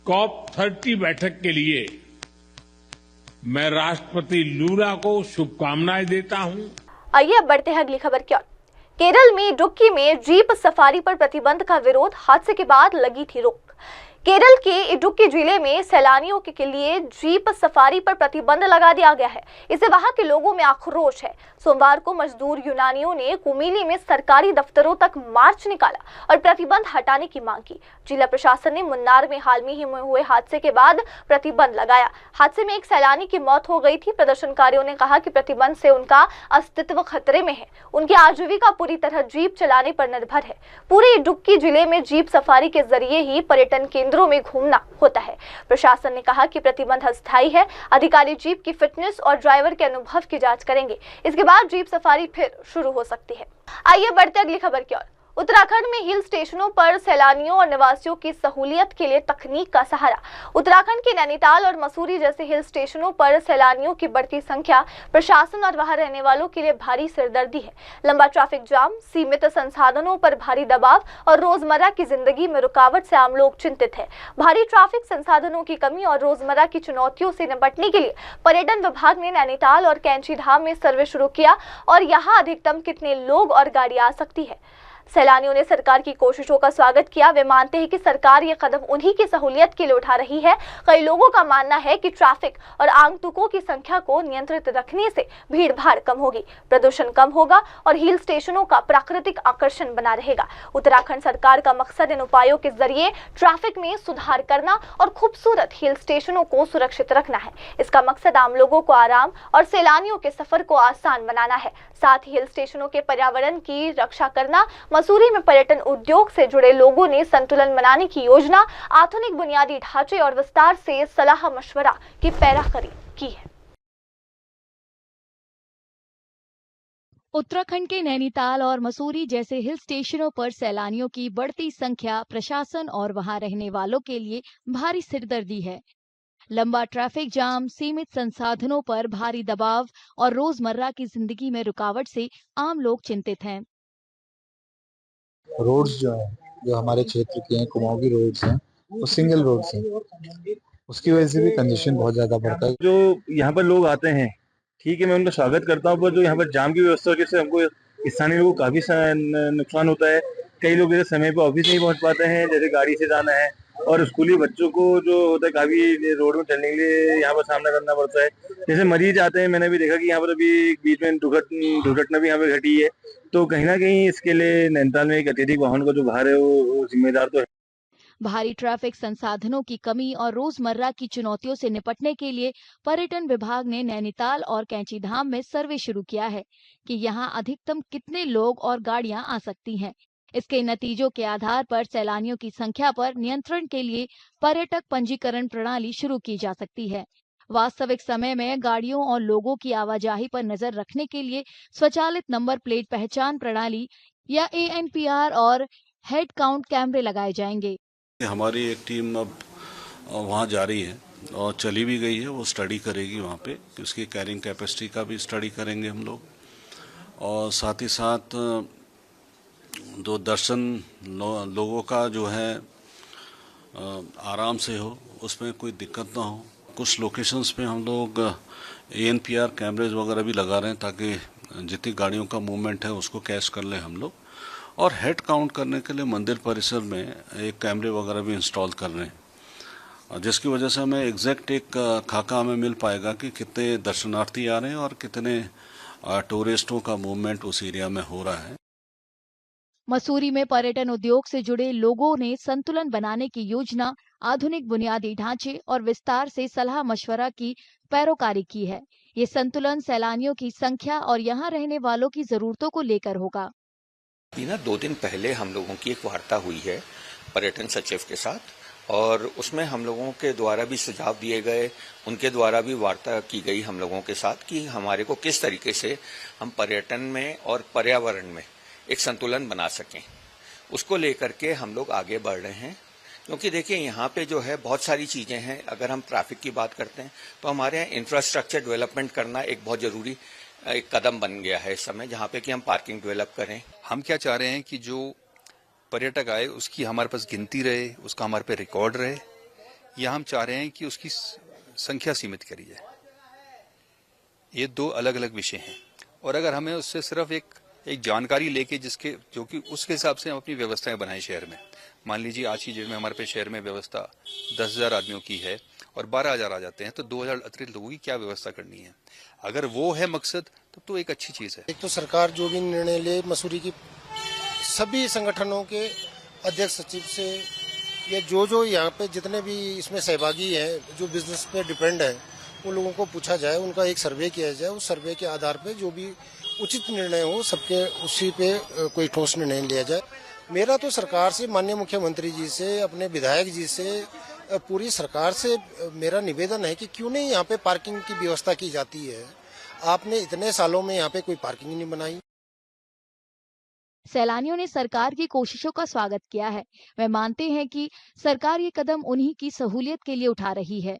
COP30 बैठक के लिए मैं राष्ट्रपति लूला को शुभकामनाएं देता हूं। आइए अब बढ़ते हैं अगली खबर की ओर। केरल में इडुक्की में जीप सफारी पर प्रतिबंध का विरोध, हादसे के बाद लगी थी रोक। केरल के इडुक्की जिले में सैलानियों के लिए जीप सफारी पर प्रतिबंध लगा दिया गया है। इससे वहां के लोगों में आक्रोश है। सोमवार को मजदूर यूनानियों ने कुमिली में सरकारी दफ्तरों तक मार्च निकाला और प्रतिबंध हटाने की मांग की। जिला प्रशासन ने मुन्नार में हाल ही में हुए हादसे के बाद प्रतिबंध लगाया। हादसे में एक सैलानी की मौत हो गई थी। प्रदर्शनकारियों ने कहा कि प्रतिबंध से उनका अस्तित्व खतरे में है। उनकी आजीविका पूरी तरह जीप चलाने पर निर्भर है। पूरे इडुक्की जिले में जीप सफारी के जरिए ही पर्यटन केंद्रों में घूमना होता है। प्रशासन ने कहा कि प्रतिबंध अस्थायी है। अधिकारी जीप की फिटनेस और ड्राइवर के अनुभव की जांच करेंगे। इसके बाद जीप सफारी फिर शुरू हो सकती है। आइए बढ़ते अगली खबर की ओर। उत्तराखंड में हिल स्टेशनों पर सैलानियों और निवासियों की सहूलियत के लिए तकनीक का सहारा। उत्तराखंड के नैनीताल और मसूरी जैसे हिल स्टेशनों पर सैलानियों की बढ़ती संख्या प्रशासन और वहां रहने वालों के लिए भारी सिरदर्दी है। लंबा ट्रैफिक जाम, सीमित संसाधनों पर भारी दबाव और रोजमर्रा की जिंदगी में रुकावट से आम लोग चिंतित है। भारी ट्रैफिक, संसाधनों की कमी और रोजमर्रा की चुनौतियों से निपटने के लिए पर्यटन विभाग ने नैनीताल और कैंची धाम में सर्वे शुरू किया और यहाँ अधिकतम कितने लोग और गाड़ी आ सकती है। सैलानियों ने सरकार की कोशिशों का स्वागत किया। वे मानते हैं कि सरकार ये कदम उन्हीं की सहूलियत के लिए उठा रही है। कई लोगों का मानना है कि ट्रैफिक और आगंतुकों की संख्या को नियंत्रित रखने से भीड़ भाड़ कम होगी, प्रदूषण कम होगा और हिल स्टेशनों का प्राकृतिक आकर्षण बना रहेगा। उत्तराखंड सरकार का मकसद इन उपायों के जरिए ट्रैफिक में सुधार करना और खूबसूरत हिल स्टेशनों को सुरक्षित रखना है। इसका मकसद आम लोगों को आराम और सैलानियों के सफर को आसान बनाना है। साथ ही हिल स्टेशनों के पर्यावरण की रक्षा करना। मसूरी में पर्यटन उद्योग से जुड़े लोगों ने संतुलन बनाने की योजना, आधुनिक बुनियादी ढांचे और विस्तार से सलाह मशवरा की पैराखरी की है। उत्तराखंड के नैनीताल और मसूरी जैसे हिल स्टेशनों पर सैलानियों की बढ़ती संख्या प्रशासन और वहां रहने वालों के लिए भारी सिरदर्दी है। लंबा ट्रैफिक जाम, सीमित संसाधनों पर भारी दबाव और रोजमर्रा की जिंदगी में रुकावट से आम लोग चिंतित हैं। रोड्स जो हमारे क्षेत्र के हैं, कुमाऊं की रोड्स हैं, वो सिंगल रोड्स हैं। उसकी वजह से भी कंजेशन बहुत ज्यादा बढ़ता है। जो यहाँ पर लोग आते हैं, ठीक है, मैं उनका स्वागत करता हूँ, पर जो यहाँ पर जाम की व्यवस्था वजह से हमको स्थानीय लोगों को काफी नुकसान होता है। कई लोग जैसे समय पर ऑफिस नहीं पहुँच पाते हैं, जैसे गाड़ी से जाना है, और स्कूली बच्चों को जो होता है काफी रोड में चलने के लिए यहाँ पर सामना करना पड़ता है। जैसे मरीज आते हैं, मैंने भी देखा कि यहाँ पर अभी बीच में दुर्घटना भी यहाँ पे घटी है। तो कहीं ना कहीं इसके लिए नैनीताल में एक अत्यधिक वाहन का जो भार है वो जिम्मेदार तो है। भारी ट्रैफिक, संसाधनों की कमी और रोजमर्रा की चुनौतियों से निपटने के लिए पर्यटन विभाग ने नैनीताल और कैंची धाम में सर्वे शुरू किया है कि यहाँ अधिकतम कितने लोग और गाड़ियां आ सकती हैं। इसके नतीजों के आधार पर सैलानियों की संख्या पर नियंत्रण के लिए पर्यटक पंजीकरण प्रणाली शुरू की जा सकती है। वास्तविक समय में गाड़ियों और लोगों की आवाजाही पर नजर रखने के लिए स्वचालित नंबर प्लेट पहचान प्रणाली या ANPR और हेड काउंट कैमरे लगाए जाएंगे। हमारी एक टीम अब वहाँ जा रही है और चली भी गई है। वो स्टडी करेगी वहाँ पे, उसकी कैरिंग कैपेसिटी का भी स्टडी करेंगे हम लोग, और साथ ही साथ दो दर्शन लोगों का जो है आराम से हो, उसमें कोई दिक्कत ना हो। कुछ लोकेशंस पे हम लोग ANPR कैमरेज वगैरह भी लगा रहे हैं ताकि जितनी गाड़ियों का मूवमेंट है उसको कैच कर लें हम लोग, और हेड काउंट करने के लिए मंदिर परिसर में एक कैमरे वगैरह भी इंस्टॉल कर रहे हैं, जिसकी वजह से हमें एग्जैक्ट एक खाका हमें मिल पाएगा कि कितने दर्शनार्थी आ रहे हैं और कितने टूरिस्टों का मूवमेंट उस एरिया में हो रहा है। मसूरी में पर्यटन उद्योग से जुड़े लोगों ने संतुलन बनाने की योजना, आधुनिक बुनियादी ढांचे और विस्तार से सलाह मशवरा की पैरोकारी की है। ये संतुलन सैलानियों की संख्या और यहाँ रहने वालों की जरूरतों को लेकर होगा। 2 दिन पहले हम लोगों की एक वार्ता हुई है पर्यटन सचिव के साथ, और उसमें हम लोगों के द्वारा भी सुझाव दिए गए, उनके द्वारा भी वार्ता की गई हम लोगों के साथ कि हमारे को किस तरीके से हम पर्यटन में और पर्यावरण में एक संतुलन बना सकें। उसको लेकर के हम लोग आगे बढ़ रहे हैं, क्योंकि देखिए यहाँ पे जो है बहुत सारी चीजें हैं। अगर हम ट्रैफिक की बात करते हैं तो हमारे यहाँ इंफ्रास्ट्रक्चर डेवलपमेंट करना एक बहुत जरूरी एक कदम बन गया है इस समय, जहाँ पे कि हम पार्किंग डेवलप करें। हम क्या चाह रहे हैं कि जो पर्यटक आए उसकी हमारे पास गिनती रहे, उसका हमारे पे रिकॉर्ड रहे, या हम चाह रहे हैं कि उसकी संख्या सीमित करी जाए। ये दो अलग अलग विषय हैं। और अगर हमें उससे सिर्फ एक जानकारी लेके जो कि उसके हिसाब से हम अपनी व्यवस्थाएं बनाएं शहर में। मान लीजिए आज की डेट में हमारे पे शहर में व्यवस्था 10,000 आदमियों की है और 12,000 आ जाते हैं, तो 2,000 अतिरिक्त लोगों की क्या व्यवस्था करनी है। अगर वो है मकसद तो एक अच्छी चीज है। एक तो सरकार जो भी निर्णय ले, मसूरी की सभी संगठनों के अध्यक्ष सचिव से या जो यहाँ पे जितने भी इसमें सहभागी हैं, जो बिजनेस पे डिपेंड है, उन लोगों को पूछा जाए, उनका एक सर्वे किया जाए। उस सर्वे के आधार पे जो भी उचित निर्णय हो सबके उसी पे कोई ठोस निर्णय लिया जाए। मेरा तो सरकार से, माननीय मुख्यमंत्री जी से, अपने विधायक जी से, पूरी सरकार से मेरा निवेदन है कि क्यों नहीं यहाँ पे पार्किंग की व्यवस्था की जाती है। आपने इतने सालों में यहाँ पे कोई पार्किंग नहीं बनाई। सैलानियों ने सरकार की कोशिशों का स्वागत किया है। वे मानते हैं कि सरकार ये कदम उन्हीं की सहूलियत के लिए उठा रही है।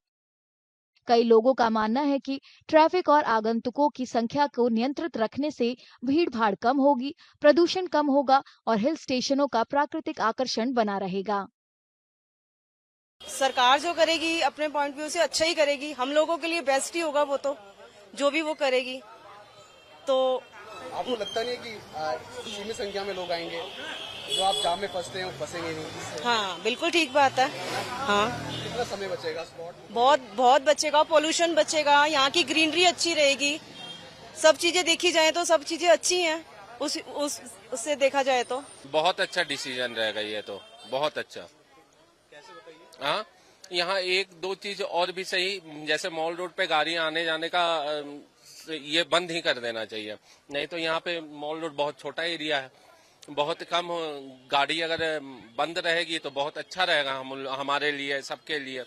कई लोगों का मानना है कि ट्रैफिक और आगंतुकों की संख्या को नियंत्रित रखने से भीड़ भाड़ कम होगी, प्रदूषण कम होगा और हिल स्टेशनों का प्राकृतिक आकर्षण बना रहेगा। सरकार जो करेगी अपने पॉइंट व्यू से अच्छा ही करेगी, हम लोगों के लिए बेस्ट ही होगा। वो तो जो भी वो करेगी। तो आपको लगता नहीं है कि सीमित संख्या में लोग आएंगे, जो आप जाम में फंसते हैं वो फंसेंगे नहीं? हाँ, बिल्कुल ठीक बात है। हाँ, कितना समय बचेगा? स्पॉट बहुत बचेगा, पोल्यूशन बचेगा, यहाँ की ग्रीनरी अच्छी रहेगी। सब चीजें देखी जाए तो सब चीजें अच्छी हैं। उससे देखा जाए तो बहुत अच्छा डिसीजन रहेगा ये तो, बहुत अच्छा। कैसे बताइए? हाँ, यहाँ एक दो चीज और भी सही, जैसे मॉल रोड पे गाड़ियां आने जाने का ये बंद ही कर देना चाहिए। नहीं तो यहाँ पे मॉल रोड बहुत छोटा एरिया है, बहुत कम गाड़ी अगर बंद रहेगी तो बहुत अच्छा रहेगा हमारे लिए, सबके लिए।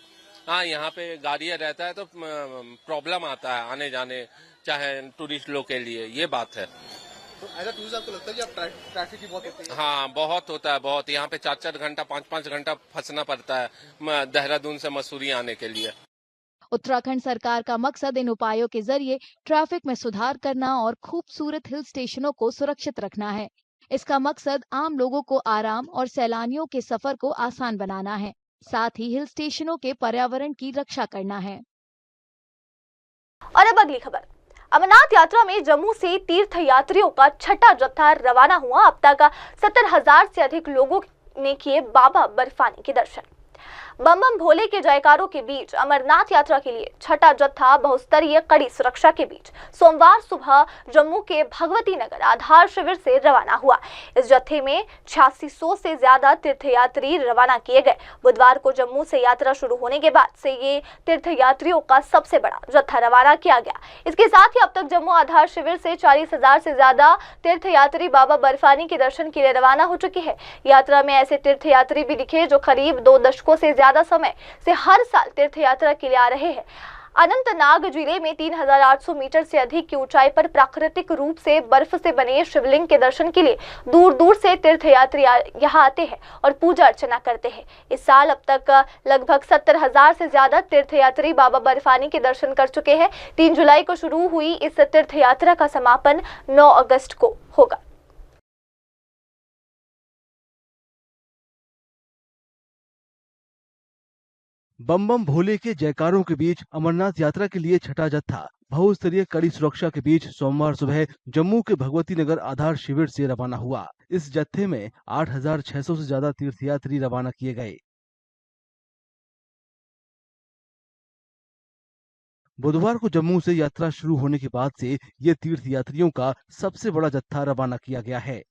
हाँ, यहाँ पे गाड़ियाँ रहता है तो प्रॉब्लम आता है आने जाने, चाहे टूरिस्ट लोग के लिए, ये बात है। तो ऐसा टूरिस्ट आपको लगता है कि आप ट्रैफिक की बहुत होती है? हाँ, बहुत होता है, बहुत। यहाँ पे 4-4 घंटा 5-5 घंटा फंसना पड़ता है देहरादून से मसूरी आने के लिए। उत्तराखंड सरकार का मकसद इन उपायों के जरिए ट्रैफिक में सुधार करना और खूबसूरत हिल स्टेशनों को सुरक्षित रखना है। इसका मकसद आम लोगों को आराम और सैलानियों के सफर को आसान बनाना है, साथ ही हिल स्टेशनों के पर्यावरण की रक्षा करना है। और अब अगली खबर। अमरनाथ यात्रा में जम्मू से तीर्थ यात्रियों का छठा जत्था रवाना हुआ। अब तक 70,000 से अधिक लोगों ने किए बाबा बर्फानी के दर्शन। बम बम भोले के जयकारों के बीच अमरनाथ यात्रा के लिए छठा जत्था बहुस्तरीय कड़ी सुरक्षा के बीच सोमवार सुबह जम्मू के भगवती नगर आधार शिविर से रवाना हुआ। इस जत्थे में 8600 से ज्यादा तीर्थयात्री रवाना किए गए। बुधवार को जम्मू से यात्रा शुरू होने के बाद से ये तीर्थयात्रियों का सबसे बड़ा जत्था रवाना किया गया। इसके साथ ही अब तक जम्मू आधार शिविर से 40,000 से ज्यादा तीर्थयात्री बाबा बर्फानी के दर्शन के लिए रवाना हो चुके हैं। यात्रा में ऐसे तीर्थयात्री भी दिखे जो करीब 2 दशकों से ज्यादा समय से हर साल तीर्थ यात्रा के लिए आ रहे हैं। अनंतनाग जिले में 3,800 मीटर से अधिक की ऊंचाई पर प्राकृतिक रूप से बर्फ से बने शिवलिंग के दर्शन के लिए दूर दूर से तीर्थयात्री यहाँ आते हैं और पूजा अर्चना करते हैं। इस साल अब तक लगभग 70,000 से ज्यादा तीर्थयात्री बाबा बर्फानी के दर्शन कर चुके हैं। 3 जुलाई को शुरू हुई इस तीर्थ यात्रा का समापन 9 अगस्त को होगा। बम बम भोले के जयकारों के बीच अमरनाथ यात्रा के लिए छठा जत्था बहुस्तरीय कड़ी सुरक्षा के बीच सोमवार सुबह जम्मू के भगवती नगर आधार शिविर से रवाना हुआ। इस जत्थे में 8,600 से ज्यादा तीर्थयात्री रवाना किए गए। बुधवार को जम्मू से यात्रा शुरू होने के बाद से ये तीर्थयात्रियों का सबसे बड़ा जत्था रवाना किया गया है।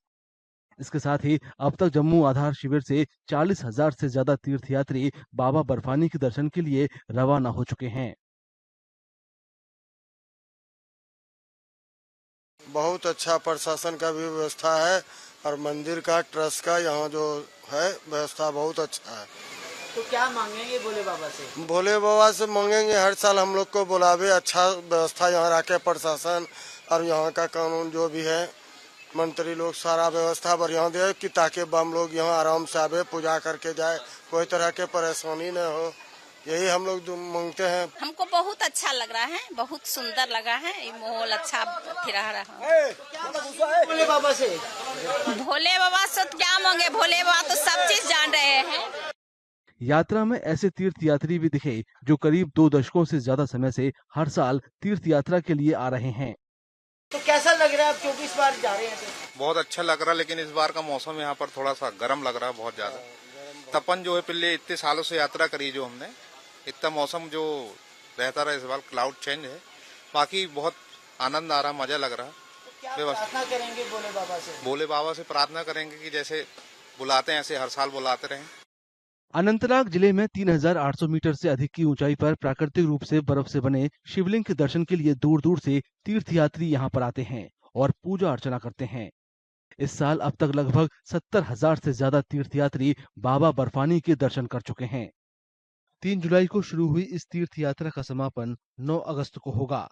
इसके साथ ही अब तक जम्मू आधार शिविर से 40,000 से ज्यादा तीर्थयात्री बाबा बर्फानी के दर्शन के लिए रवाना हो चुके हैं। बहुत अच्छा प्रशासन का भी व्यवस्था है और मंदिर का ट्रस्ट का यहाँ जो है व्यवस्था बहुत अच्छा है। तो क्या मांगेंगे भोले बाबा से? भोले बाबा से मांगेंगे हर साल हम लोग को बुलावे, अच्छा व्यवस्था यहाँ रखे प्रशासन और यहाँ का कानून जो भी है मंत्री लोग सारा व्यवस्था बढ़िया दे कि ताकि बम लोग यहाँ आराम से आवे, पूजा करके जाए, कोई तरह के परेशानी न हो, यही हम लोग मांगते हैं। हमको बहुत अच्छा लग रहा है, बहुत सुंदर लगा है, ये माहौल अच्छा रहा है। भोले बाबा से क्या मांगे, भोले बाबा तो सब चीज जान रहे हैं। यात्रा में ऐसे तीर्थ यात्री भी दिखे जो करीब 2 दशकों से ज्यादा समय से हर साल तीर्थ यात्रा के लिए आ रहे हैं। तो कैसा लग रहा है आप क्योंकि इस बार जा रहे हैं? बहुत अच्छा लग रहा है, लेकिन इस बार का मौसम यहाँ पर थोड़ा सा गर्म लग रहा है, बहुत ज्यादा। तपन जो है पिछले इतने सालों से यात्रा करी जो हमने, इतना मौसम जो रहता रहा, इस बार क्लाउड चेंज है, बाकी बहुत आनंद आ रहा, मजा लग रहा। क्या प्रार्थना करेंगे भोले बाबा से? भोले बाबा से प्रार्थना करेंगे कि जैसे बुलाते हैं ऐसे हर साल बुलाते रहें। अनंतनाग जिले में 3800 मीटर से अधिक की ऊंचाई पर प्राकृतिक रूप से बर्फ से बने शिवलिंग के दर्शन के लिए दूर दूर से तीर्थयात्री यहां पर आते हैं और पूजा अर्चना करते हैं। इस साल अब तक लगभग 70,000 से ज्यादा तीर्थयात्री बाबा बर्फानी के दर्शन कर चुके हैं। 3 जुलाई को शुरू हुई इस तीर्थ यात्रा का समापन 9 अगस्त को होगा।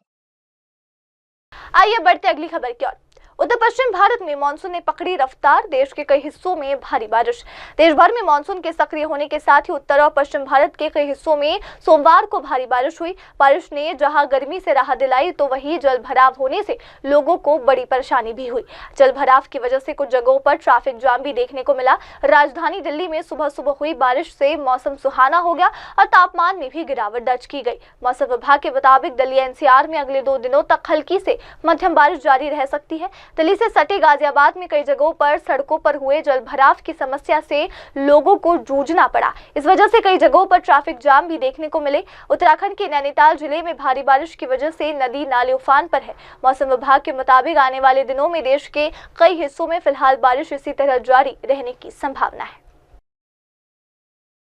आइए बढ़ते अगली खबर की ओर। उत्तर पश्चिम भारत में मानसून ने पकड़ी रफ्तार, देश के कई हिस्सों में भारी बारिश। देश भर में मानसून के सक्रिय होने के साथ ही उत्तर और पश्चिम भारत के कई हिस्सों में सोमवार को भारी बारिश हुई। बारिश ने जहां गर्मी से राहत दिलाई तो वहीं जल भराव होने से लोगों को बड़ी परेशानी भी हुई। जल भराव की वजह से कुछ जगहों पर ट्रैफिक जाम भी देखने को मिला। राजधानी दिल्ली में सुबह सुबह हुई बारिश से मौसम सुहाना हो गया और तापमान में भी गिरावट दर्ज की गई। मौसम विभाग के मुताबिक दिल्ली एनसीआर में अगले 2 दिनों तक हल्की से मध्यम बारिश जारी रह सकती है। दिल्ली से सटे गाजियाबाद में कई जगहों पर सड़कों पर हुए जल भराव की समस्या से लोगों को जूझना पड़ा। इस वजह से कई जगहों पर ट्रैफिक जाम भी देखने को मिले। उत्तराखंड के नैनीताल जिले में भारी बारिश की वजह से नदी नाले उफान पर है। मौसम विभाग के मुताबिक आने वाले दिनों में देश के कई हिस्सों में फिलहाल बारिश इसी तरह जारी रहने की संभावना है।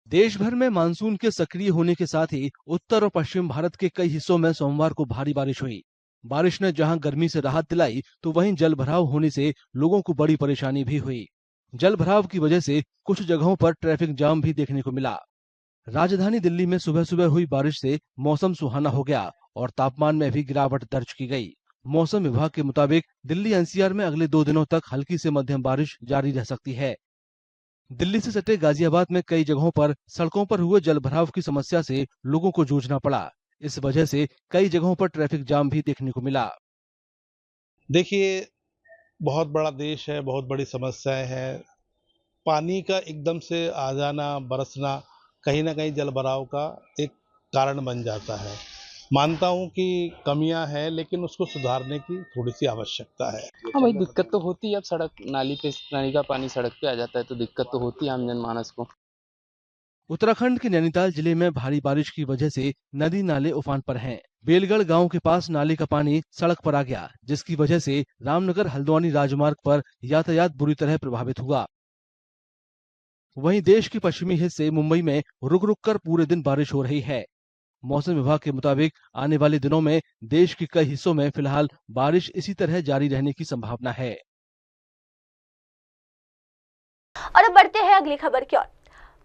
देश भर में मानसून के सक्रिय होने के साथ ही उत्तर और पश्चिम भारत के कई हिस्सों में सोमवार को भारी बारिश हुई। बारिश ने जहां गर्मी से राहत दिलाई तो वहीं जल भराव होने से लोगों को बड़ी परेशानी भी हुई। जल भराव की वजह से कुछ जगहों पर ट्रैफिक जाम भी देखने को मिला। राजधानी दिल्ली में सुबह सुबह हुई बारिश से मौसम सुहाना हो गया और तापमान में भी गिरावट दर्ज की गई। मौसम विभाग के मुताबिक दिल्ली एनसीआर में अगले 2 दिनों तक हल्की से मध्यम बारिश जारी रह सकती है। दिल्ली से सटे गाजियाबाद में कई जगहों पर सड़कों पर हुए जल भराव की समस्या से लोगों को जूझना पड़ा। इस वजह से कई जगहों पर ट्रैफिक जाम भी देखने को मिला। देखिए, बहुत बड़ा देश है, बहुत बड़ी समस्याएं हैं। पानी का एकदम से आ जाना, बरसना कहीं ना कहीं जल भराव का एक कारण बन जाता है। मानता हूं कि कमियां हैं, लेकिन उसको सुधारने की थोड़ी सी आवश्यकता है। हाँ भाई, दिक्कत तो होती है। अब सड़क नाली का पानी सड़क पे आ जाता है तो दिक्कत तो होती है आम जनमानस को। उत्तराखंड के नैनीताल जिले में भारी बारिश की वजह से नदी नाले उफान पर हैं। बेलगढ़ गांव के पास नाले का पानी सड़क पर आ गया, जिसकी वजह से रामनगर हल्द्वानी राजमार्ग पर यातायात बुरी तरह प्रभावित हुआ। वहीं देश के पश्चिमी हिस्से मुंबई में रुक रुक कर पूरे दिन बारिश हो रही है। मौसम विभाग के मुताबिक आने वाले दिनों में देश के कई हिस्सों में फिलहाल बारिश इसी तरह जारी रहने की संभावना है। और अब बढ़ते हैं अगली खबर की ओर।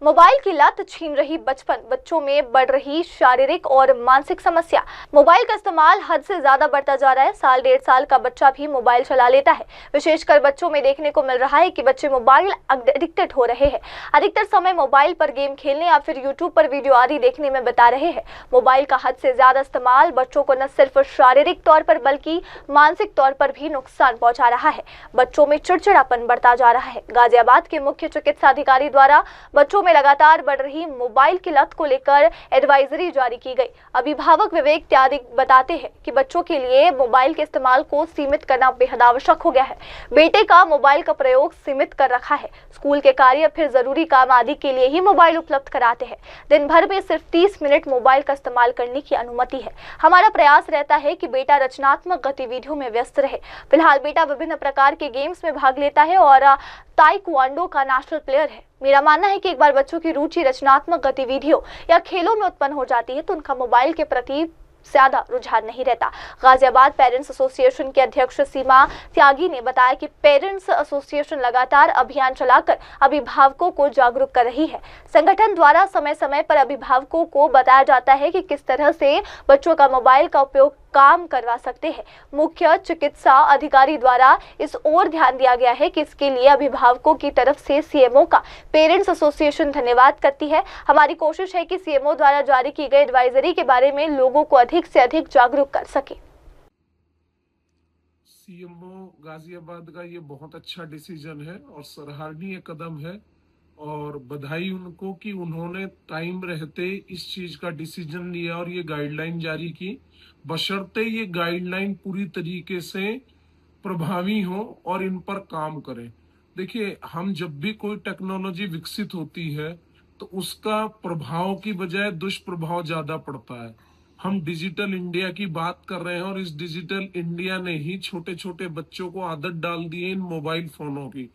मोबाइल की लत छीन रही बच्चों में बढ़ रही शारीरिक और मानसिक समस्या। मोबाइल का इस्तेमाल हद से ज्यादा बढ़ता जा रहा है। 1.5 साल का बच्चा भी मोबाइल चला लेता है। विशेषकर बच्चों में देखने को मिल रहा है कि बच्चे मोबाइल एडिक्टेड हो रहे हैं। अधिकतर समय मोबाइल पर गेम खेलने या फिर यूट्यूब पर वीडियो आदि देखने में बिता रहे हैं। मोबाइल का हद से ज्यादा इस्तेमाल बच्चों को न सिर्फ शारीरिक तौर पर बल्कि मानसिक तौर पर भी नुकसान पहुंचा रहा है। बच्चों में चिड़चिड़ापन बढ़ता जा रहा है। गाजियाबाद के मुख्य चिकित्सा अधिकारी द्वारा बच्चों में लगातार बढ़ रही मोबाइल की लत को लेकर एडवाइजरी जारी की गई। अभिभावक विवेक त्यागी बताते हैं कि बच्चों के लिए मोबाइल के इस्तेमाल को सीमित करना बेहद आवश्यक हो गया है। बेटे का मोबाइल का प्रयोग सीमित कर रखा है। स्कूल के कार्य फिर जरूरी काम आदि के लिए ही मोबाइल उपलब्ध कराते हैं। दिन भर में सिर्फ 30 मिनट मोबाइल का इस्तेमाल करने की अनुमति है। हमारा प्रयास रहता है कि बेटा रचनात्मक गतिविधियों में व्यस्त रहे। फिलहाल बेटा विभिन्न प्रकार के गेम्स में भाग लेता है और ताइक्वांडो का नेशनल प्लेयर है। मेरा मानना है कि एक बार बच्चों की रुचि रचनात्मक गतिविधियों या खेलों में उत्पन्न हो जाती है तो उनका मोबाइल के प्रति ज्यादा रुझान नहीं रहता। गाजियाबाद पेरेंट्स एसोसिएशन के अध्यक्ष सीमा त्यागी ने बताया कि पेरेंट्स एसोसिएशन लगातार अभियान चलाकर अभिभावकों को जागरूक कर रही है। संगठन द्वारा समय समय पर अभिभावकों को बताया जाता है कि किस तरह से बच्चों का मोबाइल का उपयोग काम करवा सकते हैं। मुख्य चिकित्सा अधिकारी द्वारा इस ओर ध्यान दिया गया है कि इसके लिए अभिभावकों की तरफ से सीएमओ का पेरेंट्स एसोसिएशन धन्यवाद करती है। हमारी कोशिश है कि सीएमओ द्वारा जारी की गई एडवाइजरी के बारे में लोगों को अधिक से अधिक जागरूक कर सके। सीएमओ गाजियाबाद का ये बहुत अच्छा डिसीजन है और सराहनीय कदम है और बधाई उनको कि उन्होंने टाइम रहते इस चीज का डिसीजन लिया और ये गाइडलाइन जारी की, बशर्ते ये गाइडलाइन पूरी तरीके से प्रभावी हो और इन पर काम करें। देखिए, हम जब भी कोई टेक्नोलॉजी विकसित होती है तो उसका प्रभाव की बजाय दुष्प्रभाव ज्यादा पड़ता है। हम डिजिटल इंडिया की बात कर रहे हैं और इस डिजिटल इंडिया ने ही छोटे छोटे बच्चों को आदत डाल दी है इन मोबाइल फोनों की।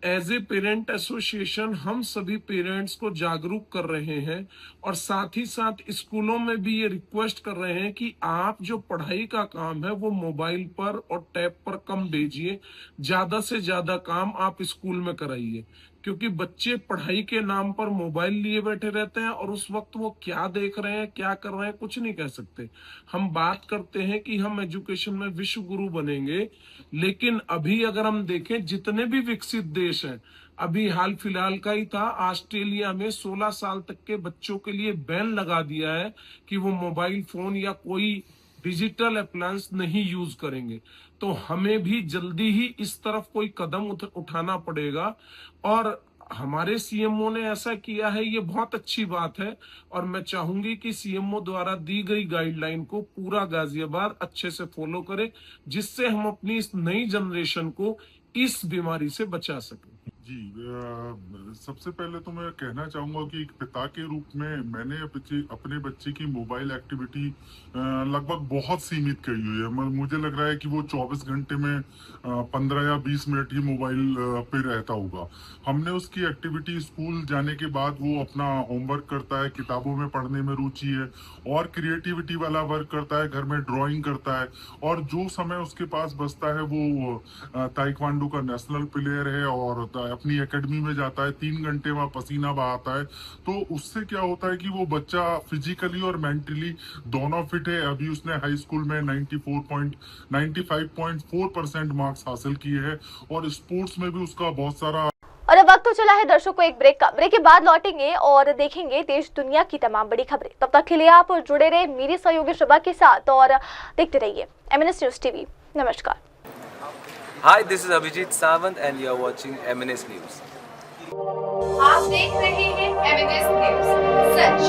एज ए पेरेंट एसोसिएशन हम सभी पेरेंट्स को जागरूक कर रहे हैं और साथ ही साथ स्कूलों में भी ये रिक्वेस्ट कर रहे हैं कि आप जो पढ़ाई का काम है वो मोबाइल पर और टैब पर कम भेजिए, ज्यादा से ज्यादा काम आप स्कूल में कराइए, क्योंकि बच्चे पढ़ाई के नाम पर मोबाइल लिए बैठे रहते हैं और उस वक्त वो क्या देख रहे हैं, क्या कर रहे हैं, कुछ नहीं कह सकते। हम बात करते हैं कि हम एजुकेशन में विश्व गुरु बनेंगे, लेकिन अभी अगर हम देखें जितने भी विकसित देश हैं, अभी हाल फिलहाल का ही था, ऑस्ट्रेलिया में 16 साल तक के बच्चों के लिए बैन लगा दिया है कि वो मोबाइल फोन या कोई डिजिटल अप्लायंस नहीं यूज करेंगे। तो हमें भी जल्दी ही इस तरफ कोई कदम उठाना पड़ेगा और हमारे सीएमओ ने ऐसा किया है, ये बहुत अच्छी बात है और मैं चाहूंगी कि सीएमओ द्वारा दी गई गाइडलाइन को पूरा गाजियाबाद अच्छे से फॉलो करे, जिससे हम अपनी इस नई जनरेशन को इस बीमारी से बचा सकें। जी, सबसे पहले तो मैं कहना चाहूंगा कि एक पिता के रूप में मैंने अपने बच्चे की मोबाइल एक्टिविटी लगभग बहुत सीमित करी हुई है। मुझे लग रहा है कि वो 24 घंटे में 15 या 20 मिनट ही मोबाइल पे रहता होगा। हमने उसकी एक्टिविटी स्कूल जाने के बाद वो अपना होमवर्क करता है, किताबों में पढ़ने में रुचि है और क्रिएटिविटी वाला वर्क करता है, घर में ड्राइंग करता है और जो समय उसके पास बचता है वो ताइक्वांडो का नेशनल प्लेयर है और अपनी एकेडमी में जाता है, 3 घंटे वहाँ पसीना बहाता है। तो उससे क्या होता है कि वो बच्चा फिजिकली और मेंटली दोनों फिट है। अभी उसने हाई स्कूल में 95.4% मार्क्स हासिल किए हैं और स्पोर्ट्स में भी उसका बहुत सारा। और अब वक्त तो चला है दर्शकों एक ब्रेक का। ब्रेक के बाद लौटेंगे और देखेंगे देश दुनिया की तमाम बड़ी खबरें। तब तक के लिए आप जुड़े रहे मेरी सहयोगी शबा के साथ और देखते रहिए MNS न्यूज टीवी। नमस्कार। Hi, this is Abhijit Sawant and you are watching MNS News. आप देख रहे हैं MNS न्यूज, सच